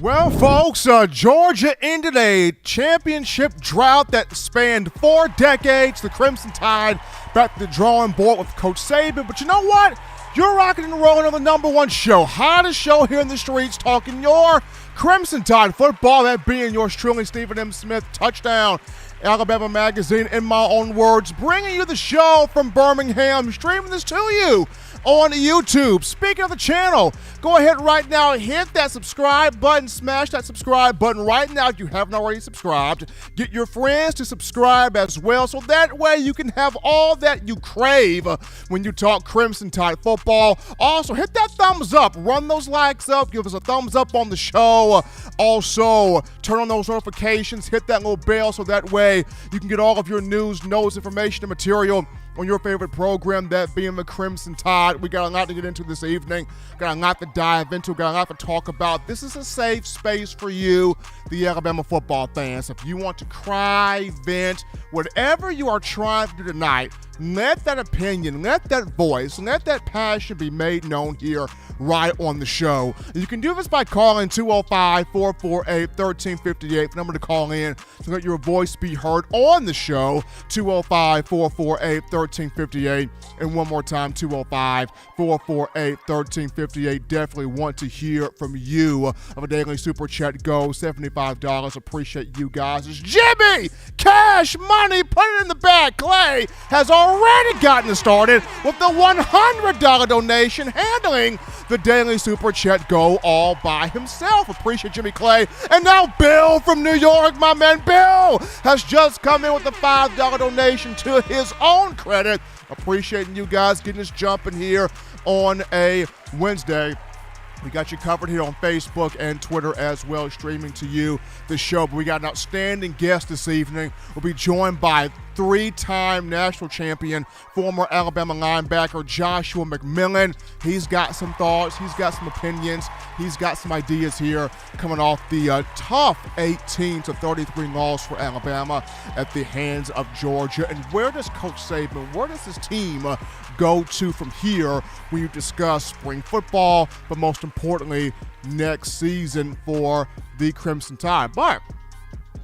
Well, folks, Georgia ended a championship drought that spanned 4 decades. The Crimson Tide back to the drawing board with Coach Saban. But you know what? You're rocking and rolling on the number one show, hottest show here in the streets, talking your Crimson Tide football. That being yours truly, Stephen M. Smith, Touchdown Alabama Magazine, in my own words, bringing you the show from Birmingham, streaming this to you on YouTube. Speaking of the channel, go ahead right now, hit that subscribe button, smash that subscribe button right now if you haven't already subscribed. Get your friends to subscribe as well, so that way you can have all that you crave when you talk Crimson Tide football. Also, hit that thumbs up, run those likes up, give us a thumbs up on the show. Also, turn on those notifications, hit that little bell so that way you can get all of your news, notes, information, and material on your favorite program, that being the Crimson Tide. We got a lot to get into this evening, got a lot to dive into, got a lot to talk about. This is a safe space for you, the Alabama football fans. If you want to cry, vent, whatever you are trying to do tonight, let that opinion, let that voice, let that passion be made known here right on the show. You can do this by calling 205-448-1358, the number to call in to let your voice be heard on the show, 205-448-1358, and one more time, 205-448-1358. Definitely want to hear from you. Of a daily super chat goes $75. Appreciate you guys. It's Jimmy Cash Money. Put it in the bag. Clay has already gotten started with the $100 donation, handling the daily super chat go all by himself. Appreciate Jimmy Clay. And now Bill from New York, my man Bill, has just come in with a $5 donation to his own credit. Appreciating you guys getting us jumping here on a Wednesday. We got you covered here on Facebook and Twitter as well, streaming to you the show. But we got an outstanding guest this evening. We'll be joined by 3-time national champion, former Alabama linebacker Joshua McMillon. He's got some thoughts. He's got some opinions. He's got some ideas here coming off the tough 18-33 loss for Alabama at the hands of Georgia. And where does Coach Saban, where does his team go to from here when you discuss spring football, but most importantly, next season for the Crimson Tide? But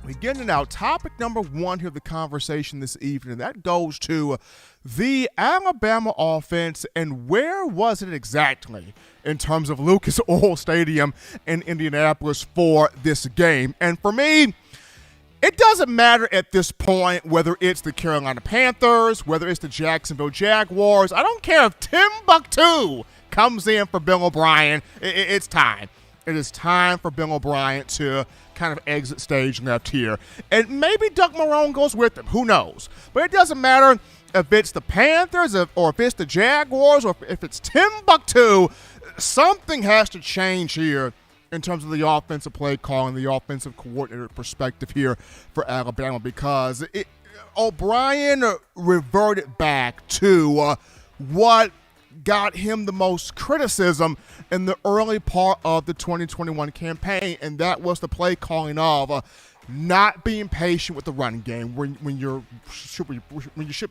we get into now topic number one here of the conversation this evening, and that goes to the Alabama offense, and where was it exactly in terms of Lucas Oil Stadium in Indianapolis for this game? And for me, it doesn't matter at this point whether it's the Carolina Panthers, whether it's the Jacksonville Jaguars. I don't care if Timbuktu comes in for Bill O'Brien. It's time. It is time for Bill O'Brien to kind of exit stage left here. And maybe Doug Marrone goes with him. Who knows? But it doesn't matter if it's the Panthers or if it's the Jaguars or if it's Timbuktu. Something has to change here in terms of the offensive play calling, the offensive coordinator perspective here for Alabama, because O'Brien reverted back to what got him the most criticism in the early part of the 2021 campaign, and that was the play calling of not being patient with the running game. When you should be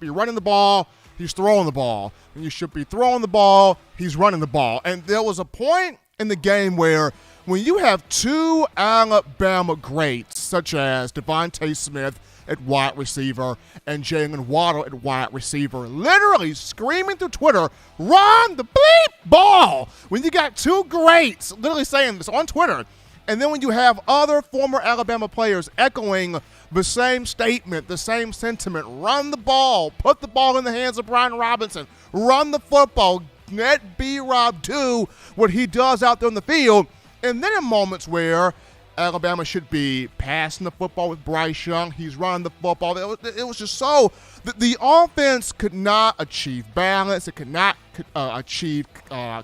running the ball, he's throwing the ball. When you should be throwing the ball, he's running the ball. And there was a point in the game where when you have two Alabama greats, such as Devontae Smith at wide receiver and Jalen Waddle at wide receiver, literally screaming through Twitter, run the bleep ball. When you got two greats literally saying this on Twitter, and then when you have other former Alabama players echoing the same statement, the same sentiment, run the ball, put the ball in the hands of Brian Robinson, run the football, let B-Rob do what he does out there on the field. And then in moments where Alabama should be passing the football with Bryce Young, he's running the football. It was just so the offense could not achieve balance. It could not achieve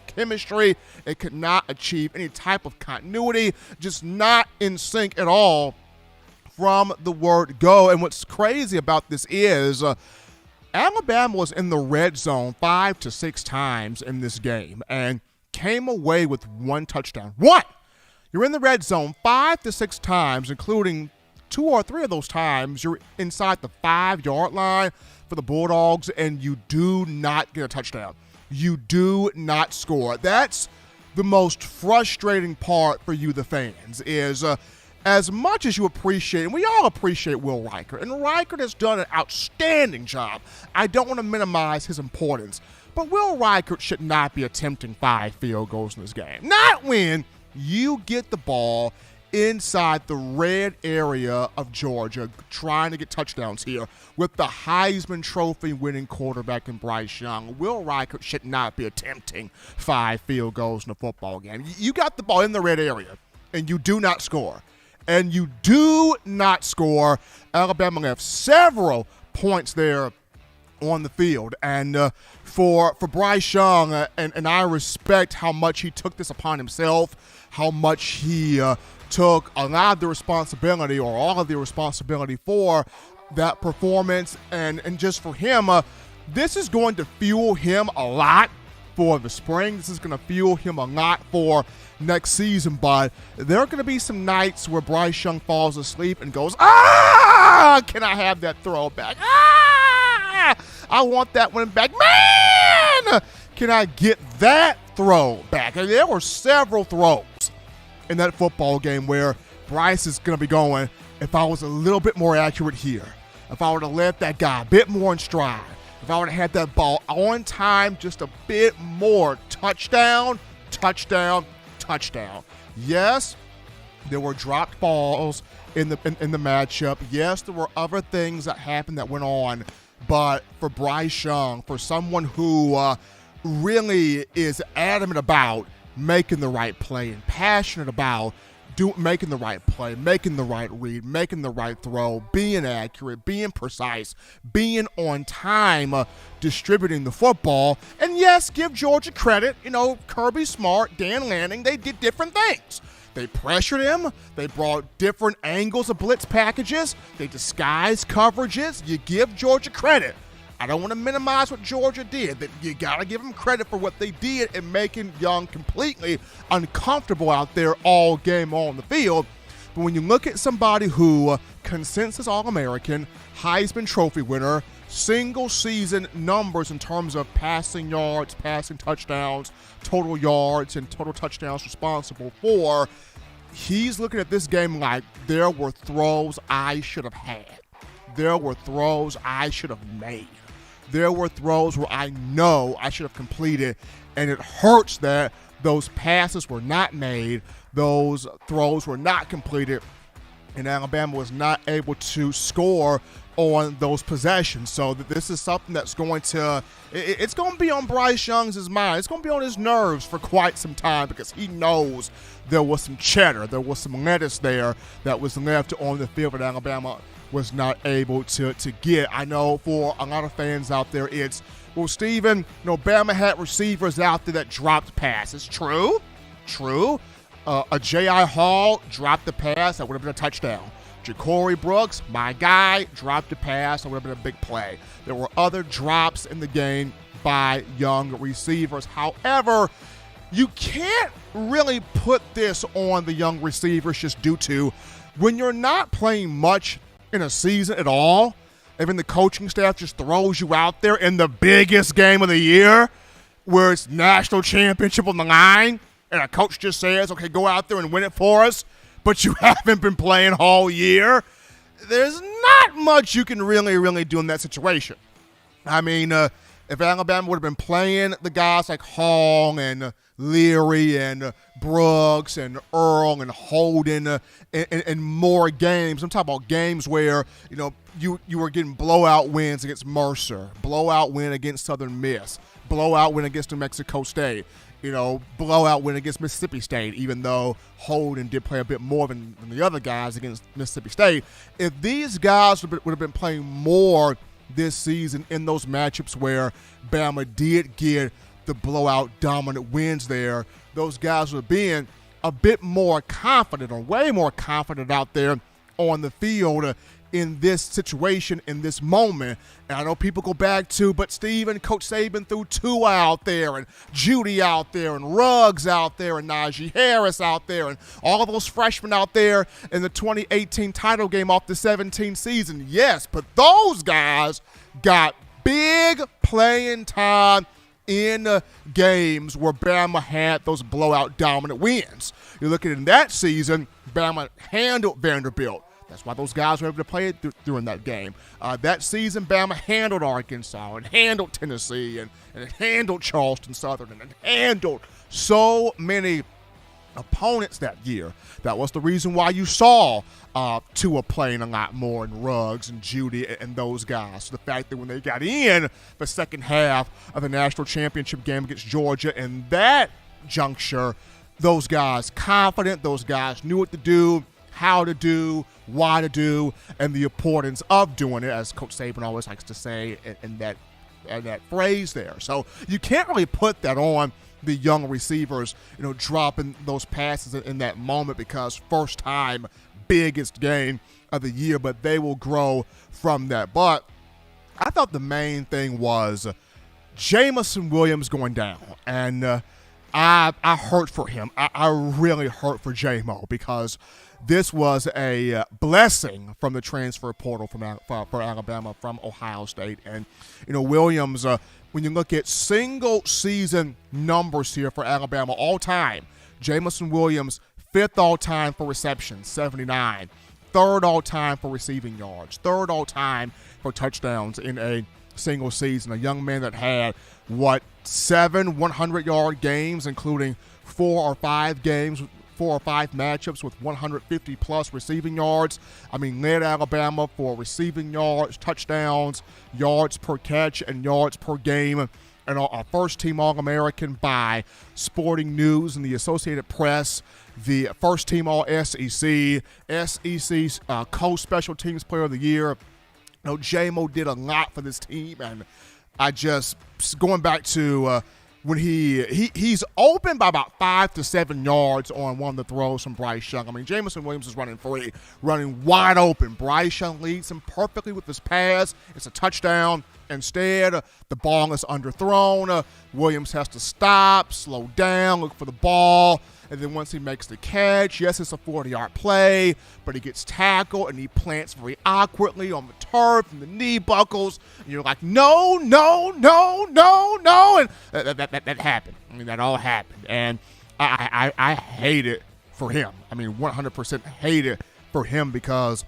chemistry. It could not achieve any type of continuity. Just not in sync at all from the word go. And what's crazy about this is Alabama was in the red zone 5 to 6 times in this game and came away with one touchdown. One! You're in the red zone 5 to 6 times, including 2 or 3 of those times you're inside the 5-yard line for the Bulldogs, and you do not get a touchdown. You do not score. That's the most frustrating part for you, the fans, is as much as you appreciate, and we all appreciate Will Reichert, and Reichert has done an outstanding job. I don't want to minimize his importance, but Will Reichert should not be attempting 5 field goals in this game. Not when you get the ball inside the red area of Georgia, trying to get touchdowns here with the Heisman Trophy winning quarterback in Bryce Young. Will Reichert should not be attempting 5 field goals in a football game. You got the ball in the red area, and you do not score. And you do not score. Alabama left several points there on the field. And for Bryce Young, and I respect how much he took this upon himself, how much he took a lot of the responsibility or all of the responsibility for that performance. And just for him, this is going to fuel him a lot for the spring. This is going to fuel him a lot for next season. But there are going to be some nights where Bryce Young falls asleep and goes, can I have that throw back? I want that one back. Man, can I get that throw back? And there were several throws in that football game where Bryce is going to be going, if I was a little bit more accurate here, if I would have let that guy a bit more in stride, if I would have had that ball on time just a bit more, touchdown, touchdown, touchdown. Yes, there were dropped balls in the matchup. Yes, there were other things that happened that went on, but for Bryce Young, for someone who really is adamant about making the right play and passionate about making the right play, making the right read, making the right throw, being accurate, being precise, being on time, distributing the football. And yes, give Georgia credit. Kirby Smart, Dan Lanning, they did different things. They pressured him. They brought different angles of blitz packages. They disguised coverages. You give Georgia credit. I don't want to minimize what Georgia did. But you got to give them credit for what they did in making Young completely uncomfortable out there all game on the field. But when you look at somebody who consensus All-American, Heisman Trophy winner, single season numbers in terms of passing yards, passing touchdowns, total yards, and total touchdowns responsible for, he's looking at this game like there were throws I should have had. There were throws I should have made. There were throws where I know I should have completed, and it hurts that those passes were not made, those throws were not completed, and Alabama was not able to score on those possessions. So this is something that's going to be on Bryce Young's mind. It's going to be on his nerves for quite some time because he knows there was some cheddar, there was some lettuce there that was left on the field that Alabama was not able to get. I know for a lot of fans out there, it's, well, Steven, Bama had receivers out there that dropped passes. True. A J.I. Hall dropped the pass. That would have been a touchdown. Ja'Cory Brooks, my guy, dropped a pass. That would have been a big play. There were other drops in the game by young receivers. However, you can't really put this on the young receivers just due to when you're not playing much in a season at all, even the coaching staff just throws you out there in the biggest game of the year where it's national championship on the line, and a coach just says, okay, go out there and win it for us, but you haven't been playing all year. There's not much you can really do in that situation. I mean, if Alabama would have been playing the guys like Hall and Leary and Brooks and Earl and Holden and more games. I'm talking about games where, you were getting blowout wins against Mercer, blowout win against Southern Miss, blowout win against New Mexico State, blowout win against Mississippi State, even though Holden did play a bit more than the other guys against Mississippi State. If these guys would have been playing more this season in those matchups where Bama did get the blowout dominant wins there, those guys were being a bit more confident, or way more confident out there on the field in this situation, in this moment. And I know people go back to, but Steve and Coach Saban threw Tua out there, and Judy out there, and Ruggs out there, and Najee Harris out there, and all of those freshmen out there in the 2018 title game off the 17 season. Yes, but those guys got big playing time in games where Bama had those blowout dominant wins. You look at it in that season, Bama handled Vanderbilt. That's why those guys were able to play during that game. That season, Bama handled Arkansas and handled Tennessee and handled Charleston Southern and handled so many opponents that year. That was the reason why you saw Tua playing a lot more, and Ruggs and Judy and those guys. So the fact that when they got in the second half of the national championship game against Georgia, in that juncture, those guys confident, those guys knew what to do, how to do, why to do, and the importance of doing it, as Coach Saban always likes to say in that phrase there. So you can't really put that on the young receivers, dropping those passes in that moment, because first time, biggest game of the year, but they will grow from that. But I thought the main thing was Jameson Williams going down, and I hurt for him. I really hurt for J-Mo, because this was a blessing from the transfer portal for Alabama from Ohio State. And, Williams, when you look at single season numbers here for Alabama all time, Jameson Williams, 5th all time for receptions, 79. 3rd all time for receiving yards. 3rd all time for touchdowns in a single season. A young man that had, 7 100-yard games, including 4 or 5 matchups with 150-plus receiving yards. Led Alabama for receiving yards, touchdowns, yards per catch, and yards per game. And a first-team All-American by Sporting News and the Associated Press, the first-team All-SEC, SEC's co-special teams player of the year. J-Mo did a lot for this team, and I just, going back to when he's open by about 5 to 7 yards on one of the throws from Bryce Young. Jameson Williams is running free, running wide open. Bryce Young leads him perfectly with his pass. It's a touchdown. Instead, the ball is underthrown. Williams has to stop, slow down, look for the ball, and then once he makes the catch, yes, it's a 40-yard play, but he gets tackled and he plants very awkwardly on the turf and the knee buckles, and you're like, no, and that happened. That all happened, and I hate it for him. 100% hate it for him, because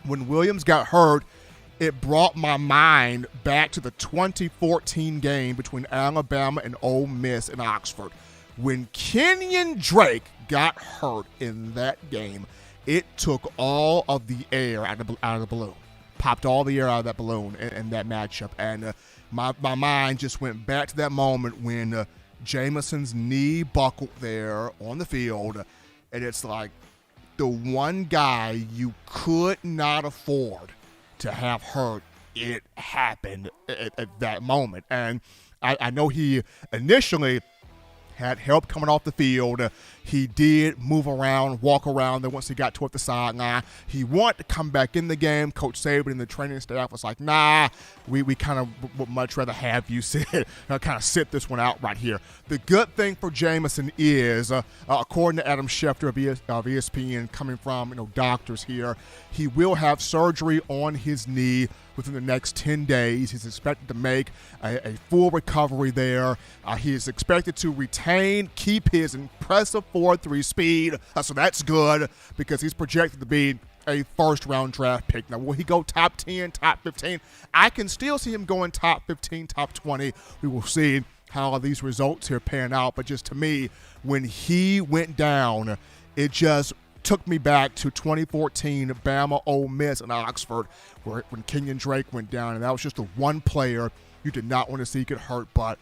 when Williams got hurt, it brought my mind back to the 2014 game between Alabama and Ole Miss in Oxford. When Kenyon Drake got hurt in that game, it took all of the air out of the balloon. Popped all the air out of that balloon in that matchup. And my mind just went back to that moment when Jameson's knee buckled there on the field. And it's like the one guy you could not afford to have hurt, it happened at that moment. And I know he initially had help coming off the field. He did move around, walk around. Then once he got toward the sideline, he wanted to come back in the game. Coach Saban and the training staff was like, nah, we kind of would much rather have you sit this one out right here. The good thing for Jameson is, according to Adam Schefter of ESPN, coming from doctors here, he will have surgery on his knee within the next 10 days. He's expected to make a full recovery there. He is expected to keep his impressive 4.3 speed. So that's good, because he's projected to be a first-round draft pick. Now, will he go top 10, top 15? I can still see him going top 15, top 20. We will see how these results here pan out. But just to me, when he went down, it just took me back to 2014 Bama Ole Miss in Oxford, when Kenyon Drake went down, and that was just the one player you did not want to see get hurt. But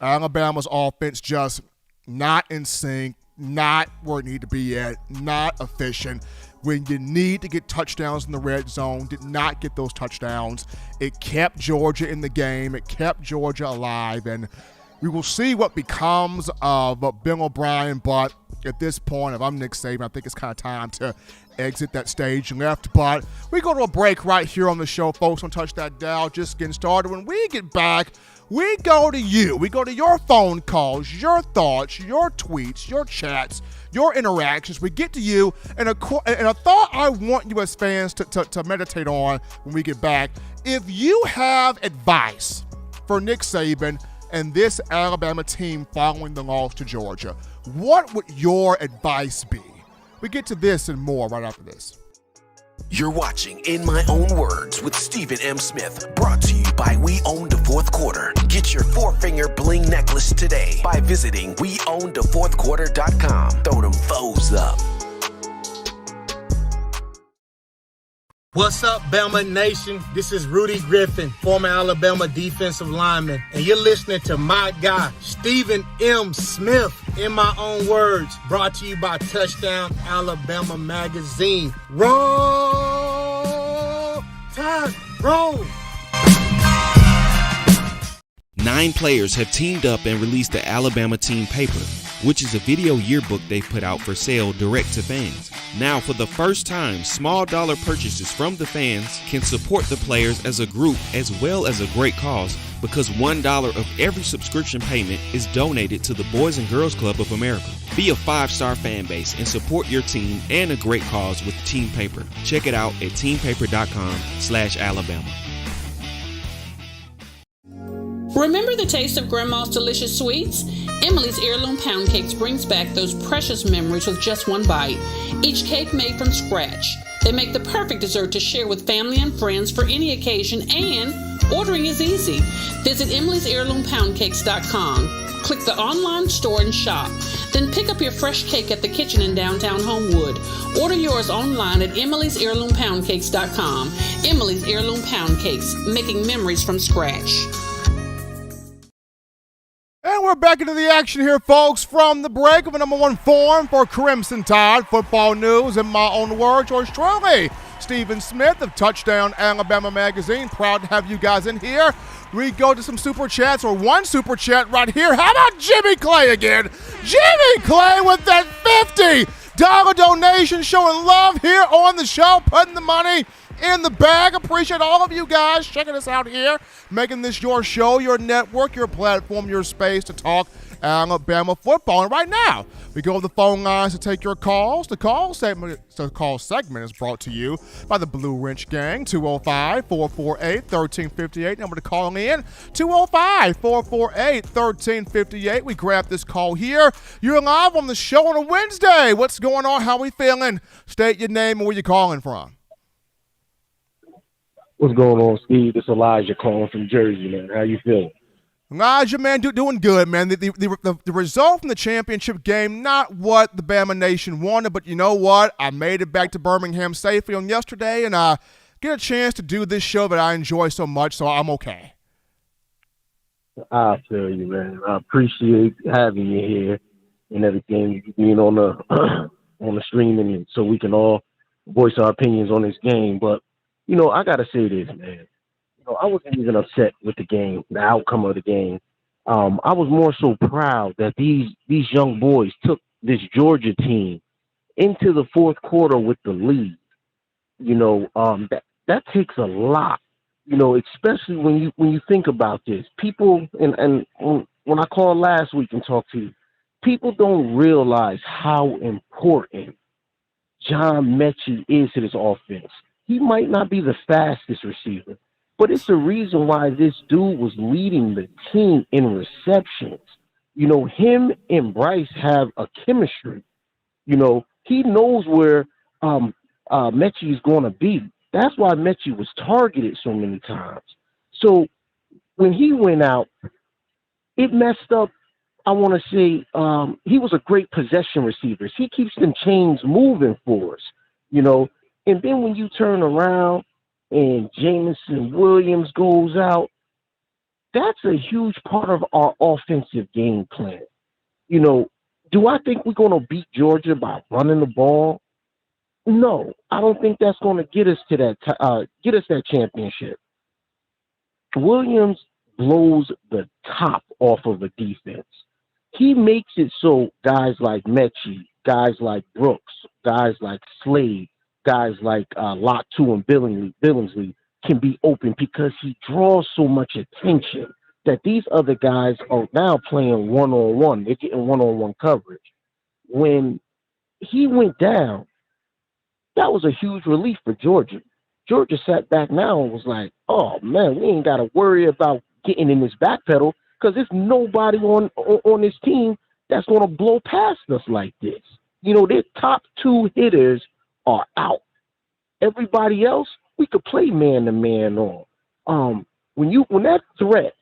Alabama's offense just not in sync, not where it needed to be at, not efficient. When you need to get touchdowns in the red zone, did not get those touchdowns. It kept Georgia in the game. It kept Georgia alive, and we will see what becomes of Bill O'Brien. But at this point, if I'm Nick Saban, I think it's kind of time to exit that stage left. But we go to a break right here on the show, folks. Don't touch that dial. Just getting started. When we get back, we go to you. We go to your phone calls, your thoughts, your tweets, your chats, your interactions. We get to you, and a thought I want you as fans to meditate on when we get back. If you have advice for Nick Saban, and this Alabama team following the loss to Georgia, what would your advice be? We get to this and more right after this. You're watching In My Own Words with Stephen M. Smith, brought to you by We Own the Fourth Quarter. Get your four-finger bling necklace today by visiting weownthefourthquarter.com. Throw them foes up. What's up, Bama Nation? This is Rudy Griffin, former Alabama defensive lineman, and you're listening to my guy, Stephen M. Smith, In My Own Words, brought to you by Touchdown Alabama Magazine. Roll Tide, roll! 9 players have teamed up and released the Alabama Team Paper, which is a video yearbook they've put out for sale direct to fans. Now, for the first time, small dollar purchases from the fans can support the players as a group as well as a great cause, because $1 of every subscription payment is donated to the Boys and Girls Club of America. Be a 5-star fan base and support your team and a great cause with Team Paper. Check it out at teampaper.com/Alabama. Remember the taste of Grandma's delicious sweets? Emily's Heirloom Pound Cakes brings back those precious memories with just one bite. Each cake made from scratch. They make the perfect dessert to share with family and friends for any occasion, and ordering is easy. Visit emily'sheirloompoundcakes.com. Click the online store and shop. Then pick up your fresh cake at the kitchen in downtown Homewood. Order yours online at emily'sheirloompoundcakes.com. Emily's Heirloom Pound Cakes, making memories from scratch. And we're back into the action here, folks, from the break of the number one forum for Crimson Tide football news. In my own words, yours truly, Stephen Smith of Touchdown Alabama Magazine. Proud to have you guys in here. We go to some super chats, or one super chat right here. How about Jimmy Clay again? Jimmy Clay with that $50 donation, showing love here on the show, putting the money in the bag. Appreciate all of you guys checking us out here, making this your show, your network, your platform, your space to talk Alabama football. And right now, we go to the phone lines to take your calls. The call segment is brought to you by the Blue Wrench Gang. 205-448-1358. Number to call in, 205-448-1358. We grab this call here. You're live on the show on a Wednesday. What's going on? How we feeling? State your name and where you calling from. What's going on, Steve? It's Elijah calling from Jersey, man. How you feeling? Elijah, man, doing good, man. The result from the championship game, not what the Bama Nation wanted, but you know what? I made it back to Birmingham safely on yesterday, and I get a chance to do this show that I enjoy so much, so I'm okay. I feel you, man. I appreciate having you here and everything, being on the on the streaming, and so we can all voice our opinions on this game. But you know, I gotta say this, man. You know, I wasn't even upset with the game, the outcome of the game. I was more so proud that these young boys took this Georgia team into the fourth quarter with the lead. You know, that takes a lot. You know, especially when you think about this. People, and when I called last week and talked to you, people don't realize how important John Mechie is to this offense. He might not be the fastest receiver, but it's the reason why this dude was leading the team in receptions. You know, him and Bryce have a chemistry. You know, he knows where Mechie is going to be. That's why Mechie was targeted so many times. So when he went out, it messed up. I want to say he was a great possession receiver. He keeps them chains moving for us, you know. And then when you turn around and Jameson Williams goes out, that's a huge part of our offensive game plan. You know, do I think we're going to beat Georgia by running the ball? No, I don't think that's going to get us to that championship. Williams blows the top off of a defense. He makes it so guys like Mechie, guys like Brooks, guys like Slade, guys like Latu and Billingsley can be open because he draws so much attention that these other guys are now playing one-on-one. They're getting one-on-one coverage. When he went down, that was a huge relief for Georgia. Georgia sat back now and was like, oh, man, we ain't got to worry about getting in this back pedal because there's nobody on this team that's going to blow past us like this. You know, their top 2 hitters are out. Everybody else, we could play man-to-man on. When that threat,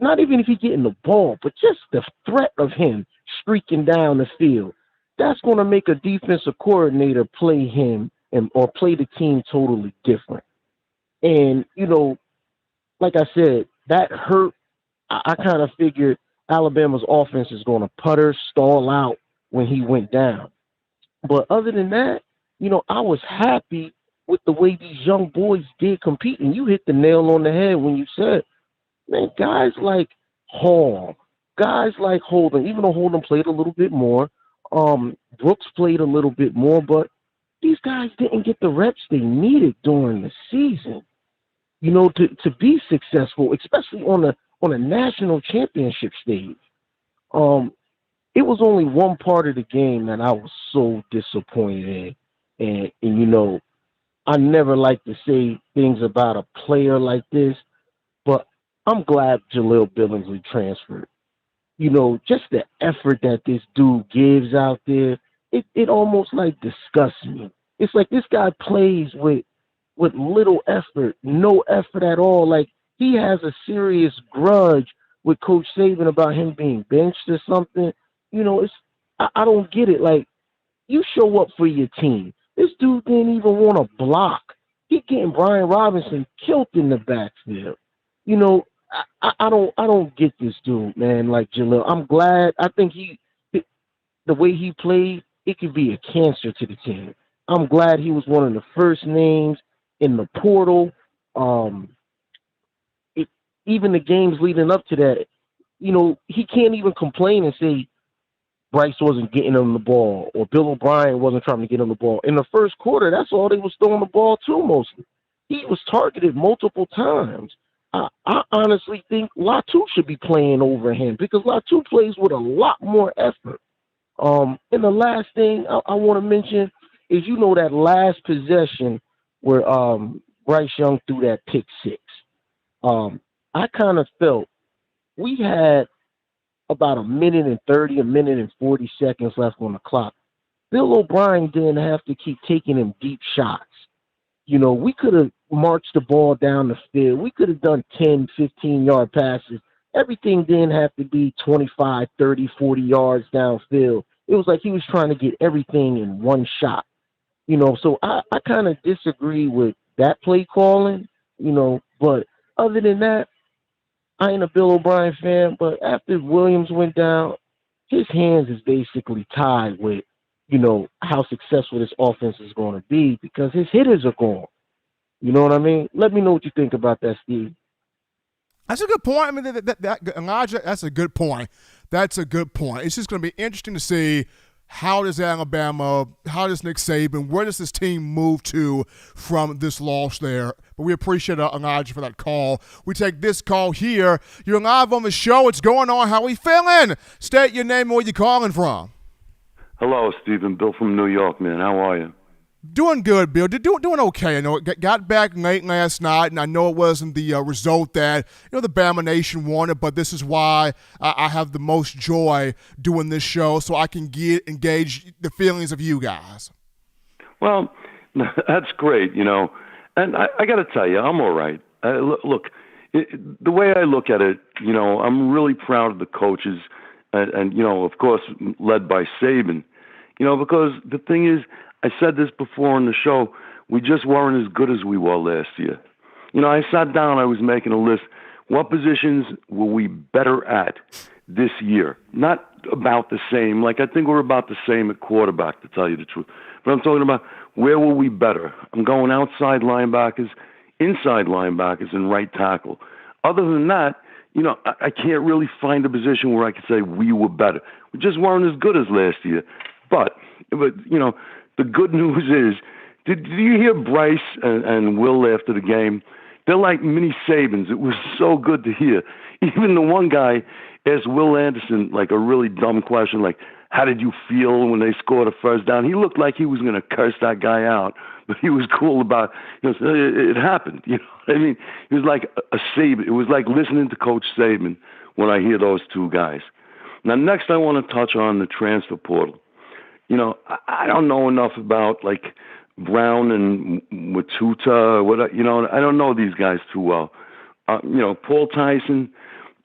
not even if he's getting the ball, but just the threat of him streaking down the field, that's going to make a defensive coordinator play him or play the team totally different. And, you know, like I said, that hurt. I kind of figured Alabama's offense is going to putter, stall out when he went down. But other than that, you know, I was happy with the way these young boys did compete. And you hit the nail on the head when you said, man, guys like Hall, guys like Holden, even though Holden played a little bit more, Brooks played a little bit more, but these guys didn't get the reps they needed during the season, you know, to be successful, especially on a national championship stage. It was only one part of the game that I was so disappointed in. And you know, I never like to say things about a player like this, but I'm glad Jaleel Billingsley transferred. You know, just the effort that this dude gives out there, it almost like disgusts me. It's like this guy plays with little effort, no effort at all. Like he has a serious grudge with Coach Saban about him being benched or something. You know, I don't get it. Like, you show up for your team. This dude didn't even want to block. He getting Brian Robinson killed in the backfield. You know, I don't get this dude, man. Like Jaleel, I'm glad. I think the way he played, it could be a cancer to the team. I'm glad he was one of the first names in the portal. Even the games leading up to that, you know, he can't even complain and say Bryce wasn't getting him the ball or Bill O'Brien wasn't trying to get him the ball. In the first quarter, that's all they was throwing the ball to mostly. He was targeted multiple times. I honestly think Latu should be playing over him because Latu plays with a lot more effort. And the last thing I want to mention is, you know, that last possession where Bryce Young threw that pick 6. I kind of felt we had about a minute and 40 seconds left on the clock. Bill O'Brien didn't have to keep taking him deep shots. You know, we could have marched the ball down the field. We could have done 10, 15-yard passes. Everything didn't have to be 25, 30, 40 yards downfield. It was like he was trying to get everything in one shot. You know, so I kind of disagree with that play calling, you know, but other than that, I ain't a Bill O'Brien fan, but after Williams went down, his hands is basically tied with, you know, how successful this offense is going to be because his hitters are gone. You know what I mean? Let me know what you think about that, Steve. That's a good point. I mean, Elijah, that's a good point. That's a good point. It's just going to be interesting to see how does Alabama, how does Nick Saban, where does this team move to from this loss there? But we appreciate Elijah for that call. We take this call here. You're live on the show. What's going on? How we feeling? State your name and where you calling from. Hello, Stephen. Bill from New York, man. How are you? Doing good, Bill. Doing okay. I know it got back late last night, and I know it wasn't the result that the Bama Nation wanted, but this is why I have the most joy doing this show, so I can engage the feelings of you guys. Well, that's great, and I got to tell you, I'm all right. Look, the way I look at it, I'm really proud of the coaches, and of course, led by Saban, because the thing is, I said this before on the show, we just weren't as good as we were last year. I sat down, I was making a list. What positions were we better at this year? Not about the same. Like, I think we're about the same at quarterback, to tell you the truth. But I'm talking about where were we better? I'm going outside linebackers, inside linebackers, and right tackle. Other than that, I can't really find a position where I could say we were better. We just weren't as good as last year. But the good news is, did you hear Bryce and Will after the game? They're like mini Sabans. It was so good to hear. Even the one guy asked Will Anderson like a really dumb question, like, how did you feel when they scored a first down? He looked like he was going to curse that guy out, but he was cool about, it happened. You know what I mean? He was like a Saban. It was like listening to Coach Saban when I hear those two guys. Now, next I want to touch on the transfer portal. I don't know enough about like Brown and Watuta. I don't know these guys too well. Paul Tyson,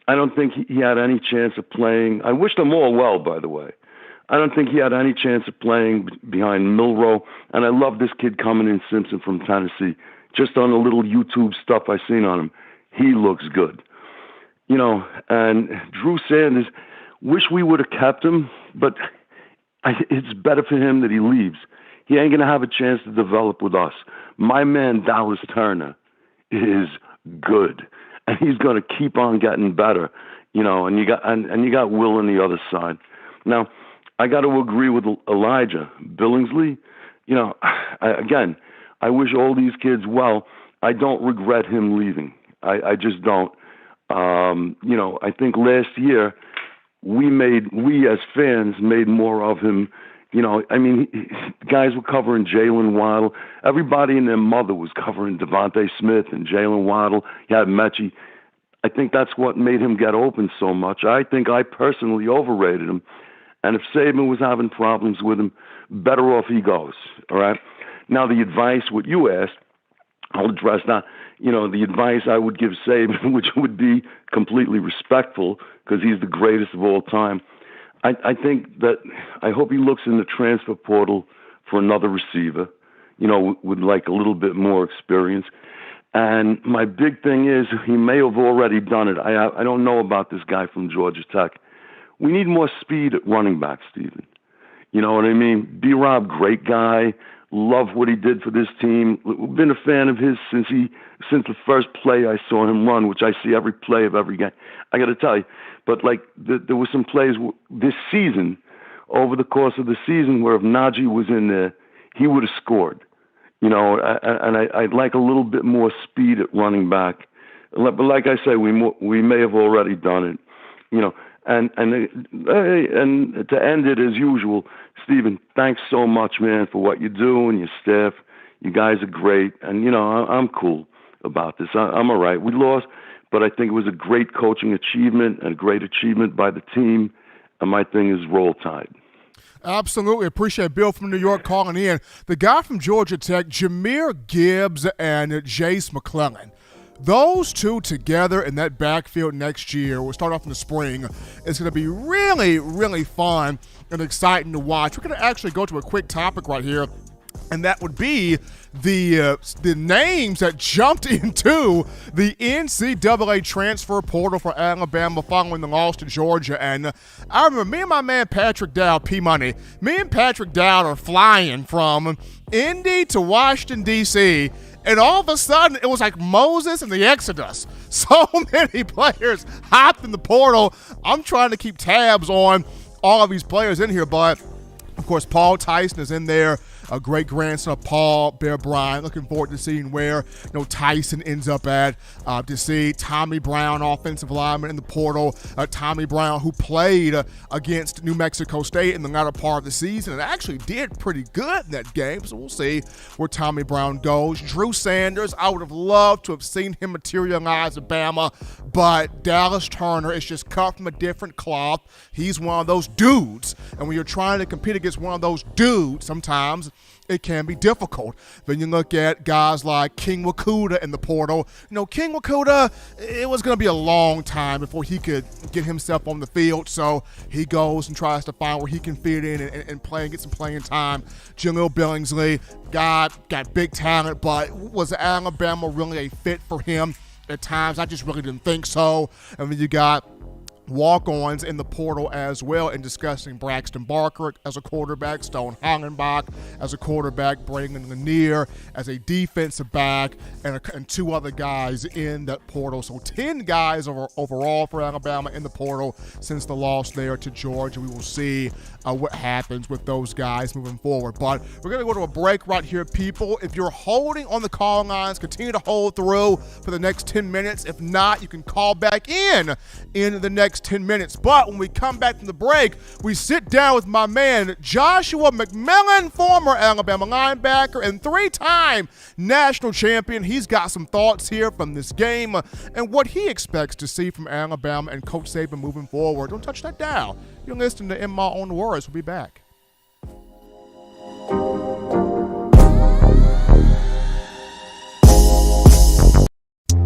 I don't think he had any chance of playing. I wish them all well, by the way. I don't think he had any chance of playing behind Milroe. And I love this kid coming in, Simpson from Tennessee. Just on the little YouTube stuff I've seen on him, he looks good. And Drew Sanders, wish we would have kept him, but it's better for him that he leaves. He ain't going to have a chance to develop with us. My man, Dallas Turner, is good. And he's going to keep on getting better, and you got Will on the other side. Now, I got to agree with Elijah Billingsley. I wish all these kids well. I don't regret him leaving. I just don't. I think last year we as fans made more of him. Guys were covering Jalen Waddle. Everybody and their mother was covering Devontae Smith and Jalen Waddle. You had Mechie. I think that's what made him get open so much. I think I personally overrated him. And if Saban was having problems with him, better off he goes. All right. Now, the advice, what you asked, I'll address that. The advice I would give Saban, which would be completely respectful because he's the greatest of all time. I think that I hope he looks in the transfer portal for another receiver, with like a little bit more experience. And my big thing is he may have already done it. I don't know about this guy from Georgia Tech. We need more speed at running back, Stephen. You know what I mean? B-Rob, great guy. Love what he did for this team. Been a fan of his since the first play I saw him run, which I see every play of every game. I got to tell you, but like there were some plays this season, over the course of the season, where if Najee was in there, he would have scored. And I'd like a little bit more speed at running back. But like I say, we may have already done it. And to end it as usual, Stephen, thanks so much, man, for what you do and your staff. You guys are great, and I'm cool about this. I'm all right. We lost, but I think it was a great coaching achievement and a great achievement by the team. And my thing is roll tide. Absolutely. Appreciate Bill from New York calling in. The guy from Georgia Tech, Jahmyr Gibbs and Jace McClellan. Those two together in that backfield next year, we'll start off in the spring, it's going to be really, really fun and exciting to watch. We're going to actually go to a quick topic right here, and that would be the names that jumped into the NCAA transfer portal for Alabama following the loss to Georgia. And I remember me and my man Patrick Dowd, P-Money, me and Patrick Dowd are flying from Indy to Washington, D.C., and all of a sudden, it was like Moses and the Exodus. So many players hopped in the portal. I'm trying to keep tabs on all of these players in here, but of course, Paul Tyson is in there, a great grandson of Paul Bear Bryant. Looking forward to seeing where Tyson ends up at. To see Tommy Brown, offensive lineman in the portal. Tommy Brown, who played against New Mexico State in the latter part of the season and actually did pretty good in that game. So we'll see where Tommy Brown goes. Drew Sanders, I would have loved to have seen him materialize at Bama, but Dallas Turner is just cut from a different cloth. He's one of those dudes, and when you're trying to compete against one of those dudes, sometimes it can be difficult. Then you look at guys like King Wakuda in the portal. King Wakuda, it was going to be a long time before he could get himself on the field, so he goes and tries to find where he can fit in and play and get some playing time. Jaleel Billingsley, got big talent, but was Alabama really a fit for him? At times, I just really didn't think so. And then you got walk-ons in the portal as well, and discussing Braxton Barker as a quarterback, Stone Hollenbach as a quarterback, Brandon Lanier as a defensive back, and two other guys in that portal. So 10 guys overall for Alabama in the portal since the loss there to Georgia. We will see what happens with those guys moving forward. But we're going to go to a break right here, people. If you're holding on the call lines, continue to hold through for the next 10 minutes. If not, you can call back in the next next 10 minutes. But when we come back from the break, we sit down with my man, Joshua McMillon, former Alabama linebacker and 3-time national champion. He's got some thoughts here from this game and what he expects to see from Alabama and Coach Saban moving forward. Don't touch that dial. You're listening to In My Own Words. We'll be back.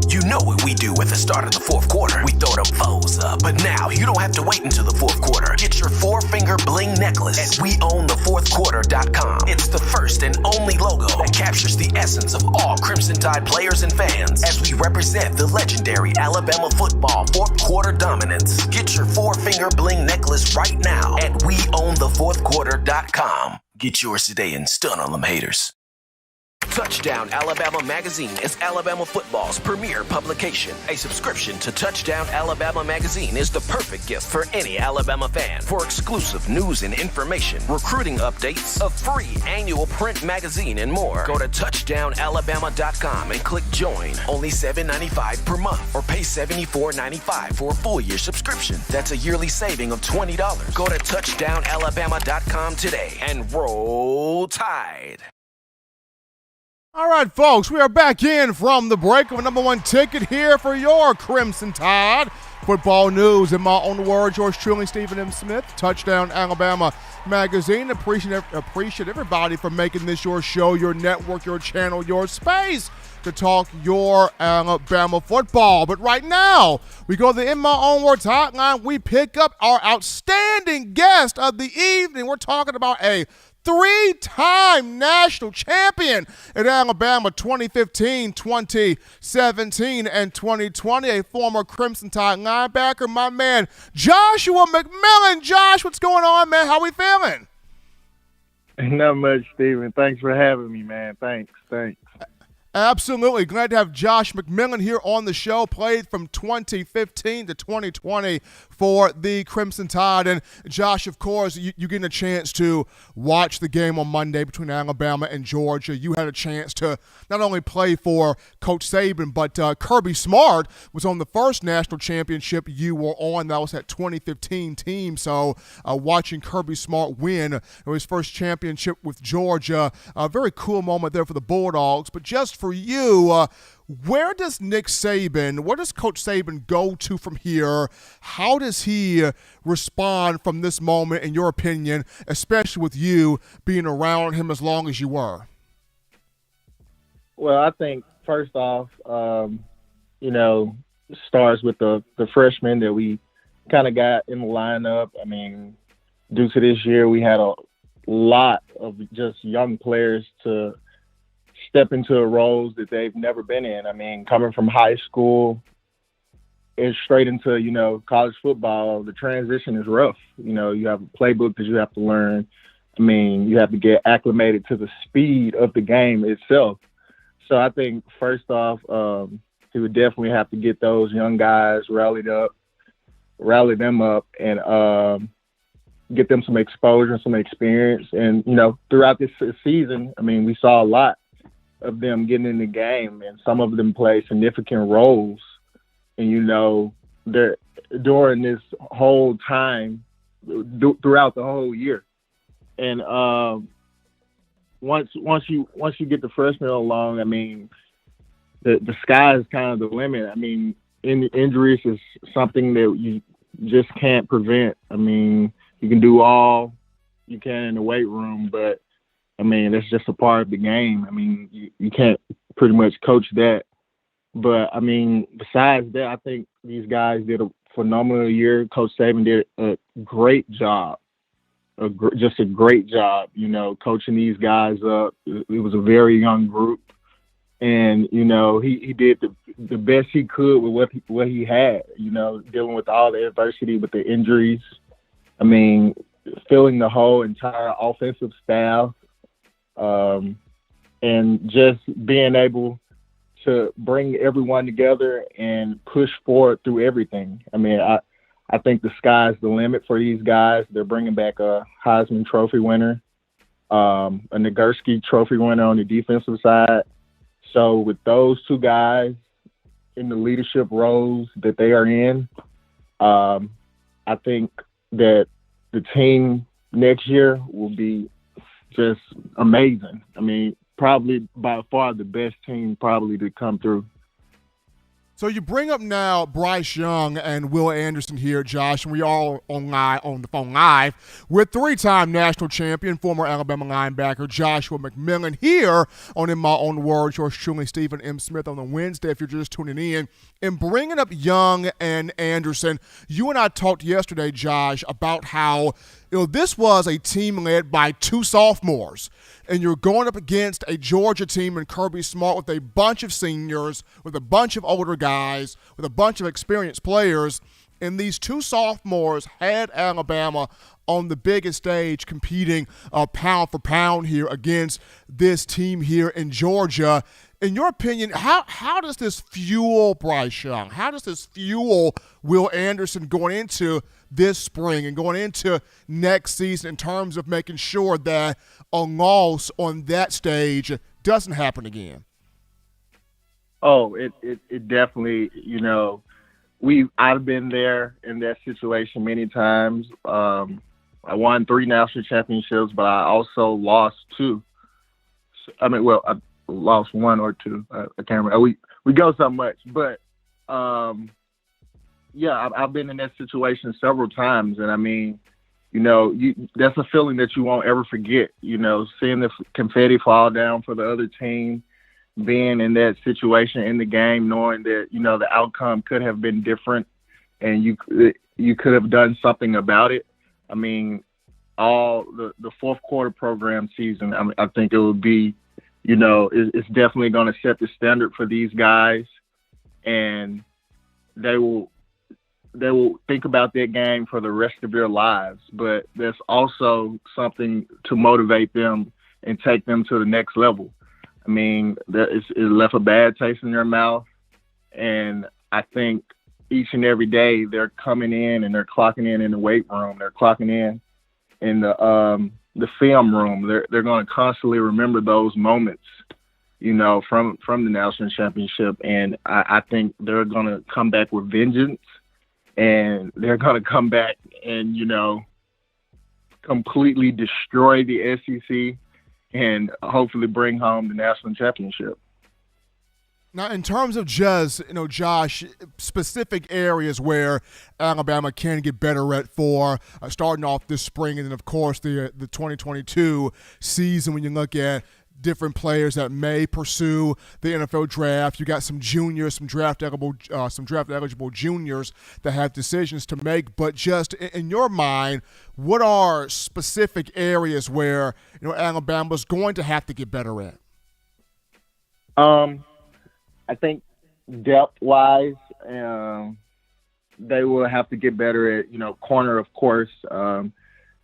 You know what we do at the start of the fourth quarter. We throw them foes up. But now you don't have to wait until the fourth quarter. Get your 4-finger bling necklace at weownthefourthquarter.com. It's the first and only logo that captures the essence of all Crimson Tide players and fans as we represent the legendary Alabama football fourth quarter dominance. Get your 4-finger bling necklace right now at weownthefourthquarter.com. Get yours today and stun on them haters. Touchdown Alabama Magazine is Alabama football's premier publication. A subscription to Touchdown Alabama Magazine is the perfect gift for any Alabama fan. For exclusive news and information, recruiting updates, a free annual print magazine, and more, go to touchdownalabama.com and click join. Only $7.95 per month, or pay $74.95 for a full year subscription. That's a yearly saving of $20. Go to touchdownalabama.com today and roll Tide. All right, folks, we are back in from the break with a number one ticket here for your Crimson Tide football news. In my own words, yours truly, Stephen M. Smith, Touchdown Alabama Magazine. Appreciate everybody for making this your show, your network, your channel, your space to talk your Alabama football. But right now, we go to the In My Own Words hotline. We pick up our outstanding guest of the evening. We're talking about a 3-time national champion at Alabama 2015, 2017, and 2020. A former Crimson Tide linebacker, my man, Joshua McMillon. Josh, what's going on, man? How we feeling? Not much, Steven. Thanks for having me, man. Thanks. Absolutely. Glad to have Josh McMillon here on the show. Played from 2015 to 2020 for the Crimson Tide. And Josh, of course, you getting a chance to watch the game on Monday between Alabama and Georgia. You had a chance to not only play for Coach Saban, but Kirby Smart was on the first national championship you were on. That was that 2015 team. So watching Kirby Smart win his first championship with Georgia, a very cool moment there for the Bulldogs. But just for you, where does Coach Saban go to from here? How does he respond from this moment, in your opinion, especially with you being around him as long as you were? Well, I think first off, starts with the freshmen that we kind of got in the lineup. I mean, due to this year, we had a lot of just young players to step into roles that they've never been in. I mean, coming from high school and straight into, college football, the transition is rough. You have a playbook that you have to learn. I mean, you have to get acclimated to the speed of the game itself. So I think first off, he would definitely have to get those young guys rally them up and get them some exposure and some experience. And, throughout this season, I mean, we saw a lot of them getting in the game, and some of them play significant roles. And, during this whole time, throughout the whole year. And once you get the freshmen along, I mean, the sky is kind of the limit. I mean, injuries is something that you just can't prevent. I mean, you can do all you can in the weight room, but I mean, it's just a part of the game. I mean, you can't pretty much coach that. But, I mean, besides that, I think these guys did a phenomenal year. Coach Saban did a great job, just a great job, coaching these guys up. It was a very young group. And, he did the best he could with what he had, dealing with all the adversity with the injuries. I mean, filling the whole entire offensive staff. And just being able to bring everyone together and push forward through everything. I mean, I think the sky's the limit for these guys. They're bringing back a Heisman Trophy winner, a Nagurski Trophy winner on the defensive side. So with those two guys in the leadership roles that they are in, I think that the team next year will be just amazing. I mean, probably by far the best team probably to come through. So you bring up now Bryce Young and Will Anderson here, Josh, and we are on the phone live with three-time national champion, former Alabama linebacker Joshua McMillon here on In My Own Words, yours truly, Stephen M. Smith, on the Wednesday if you're just tuning in. And bringing up Young and Anderson, you and I talked yesterday, Josh, about how this was a team led by two sophomores, and you're going up against a Georgia team in Kirby Smart with a bunch of seniors, with a bunch of older guys, with a bunch of experienced players, and these two sophomores had Alabama on the biggest stage competing pound for pound here against this team here in Georgia. In your opinion, how does this fuel Bryce Young? How does this fuel Will Anderson going into this spring and going into next season in terms of making sure that a loss on that stage doesn't happen again? Oh, it definitely, I've been there in that situation many times. I won 3 national championships, but I also lost 2. I lost 1 or 2. I can't remember. We go so much, but I've been in that situation several times, and I mean, that's a feeling that you won't ever forget. Seeing the confetti fall down for the other team, being in that situation in the game, knowing that the outcome could have been different, and you could have done something about it. I mean, all the fourth quarter program season, I think it would be. It's definitely going to set the standard for these guys, and they will think about that game for the rest of their lives. But there's also something to motivate them and take them to the next level. I mean, it left a bad taste in their mouth, and I think each and every day they're coming in and they're clocking in the weight room. They're clocking in the film room. They're going to constantly remember those moments, from the national championship. And I think they're going to come back with vengeance, and they're going to come back and, completely destroy the SEC and hopefully bring home the national championship. Now, in terms of just, Josh, specific areas where Alabama can get better at for starting off this spring, and then, of course, the 2022 season, when you look at different players that may pursue the NFL draft, you got some juniors, some draft eligible juniors that have decisions to make. But just in your mind, what are specific areas where Alabama's going to have to get better at? I think depth-wise, they will have to get better at, corner, of course.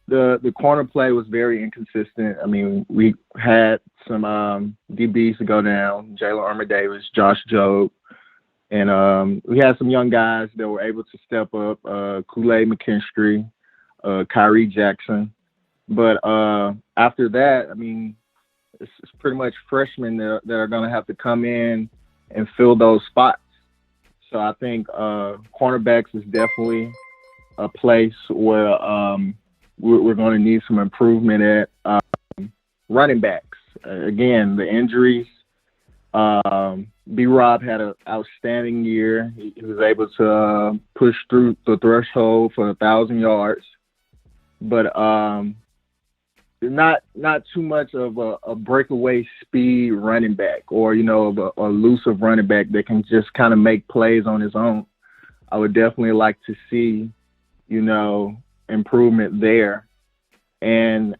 The corner play was very inconsistent. I mean, we had some DBs to go down, Jalen Armour-Davis, Josh Jobe, and we had some young guys that were able to step up, Kool-Aid McKinstry, Kyrie Jackson. But after that, I mean, it's pretty much freshmen that are going to have to come in and fill those spots. So I think cornerbacks is definitely a place where we're going to need some improvement at. Running backs, again, the injuries. B-Rob had an outstanding year. He was able to push through the threshold for 1,000 yards, but not too much of a breakaway speed running back, or a elusive running back that can just kind of make plays on his own. I would definitely like to see improvement there. And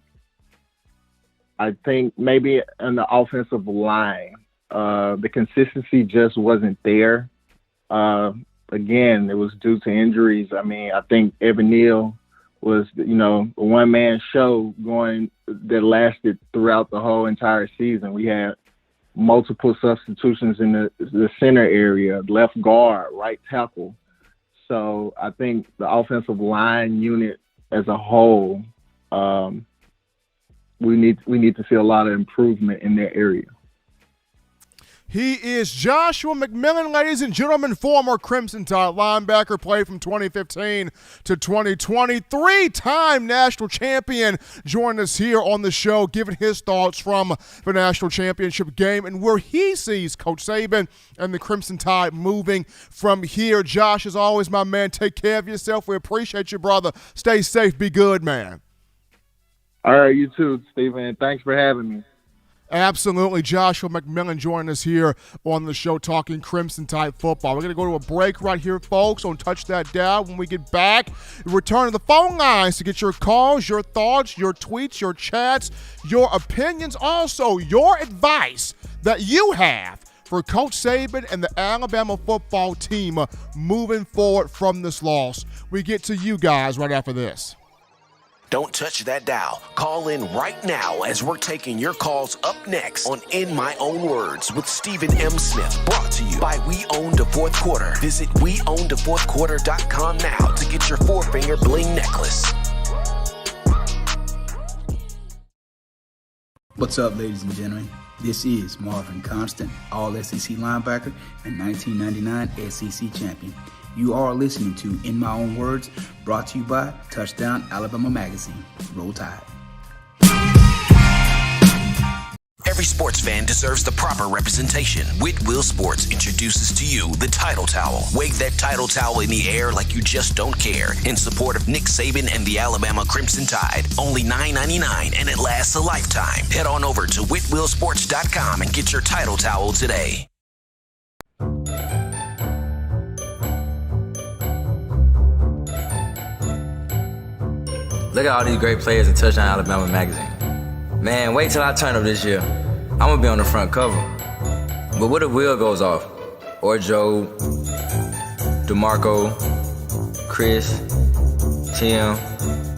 I think maybe in the offensive line, the consistency just wasn't there. Again, it was due to injuries. I mean, I think Evan Neal was, a one-man show that lasted throughout the whole entire season. We had multiple substitutions in the center area, left guard, right tackle. So I think the offensive line unit as a whole, we need to see a lot of improvement in that area. He is Joshua McMillon, ladies and gentlemen, former Crimson Tide linebacker, played from 2015 to 2020, three-time national champion, joined us here on the show, giving his thoughts from the national championship game and where he sees Coach Saban and the Crimson Tide moving from here. Josh, as always, my man, take care of yourself. We appreciate you, brother. Stay safe. Be good, man. All right, you too, Stephen. Thanks for having me. Absolutely. Joshua McMillon joining us here on the show talking Crimson Tide football. We're going to go to a break right here, folks. Don't touch that dial. When we get back, return to the phone lines to get your calls, your thoughts, your tweets, your chats, your opinions, also your advice that you have for Coach Saban and the Alabama football team moving forward from this loss. We get to you guys right after this. Don't touch that dial. Call in right now as we're taking your calls up next on In My Own Words with Stephen M. Smith. Brought to you by We Own the Fourth Quarter. Visit WeOwnTheFourthQuarter.com now to get your four-finger bling necklace. What's up, ladies and gentlemen? This is Marvin Constant, All-SEC linebacker and 1999 SEC champion. You are listening to In My Own Words, brought to you by Touchdown Alabama Magazine. Roll Tide. Every sports fan deserves the proper representation. Whitwill Sports introduces to you the Title Towel. Wave that Title Towel in the air like you just don't care. In support of Nick Saban and the Alabama Crimson Tide. Only $9.99 and it lasts a lifetime. Head on over to WhitwillSports.com and get your Title Towel today. Look at all these great players in Touchdown Alabama Magazine. Man, wait till I turn up this year. I'm gonna be on the front cover. But what if Will goes off? Or Joe, DeMarco, Chris, Tim,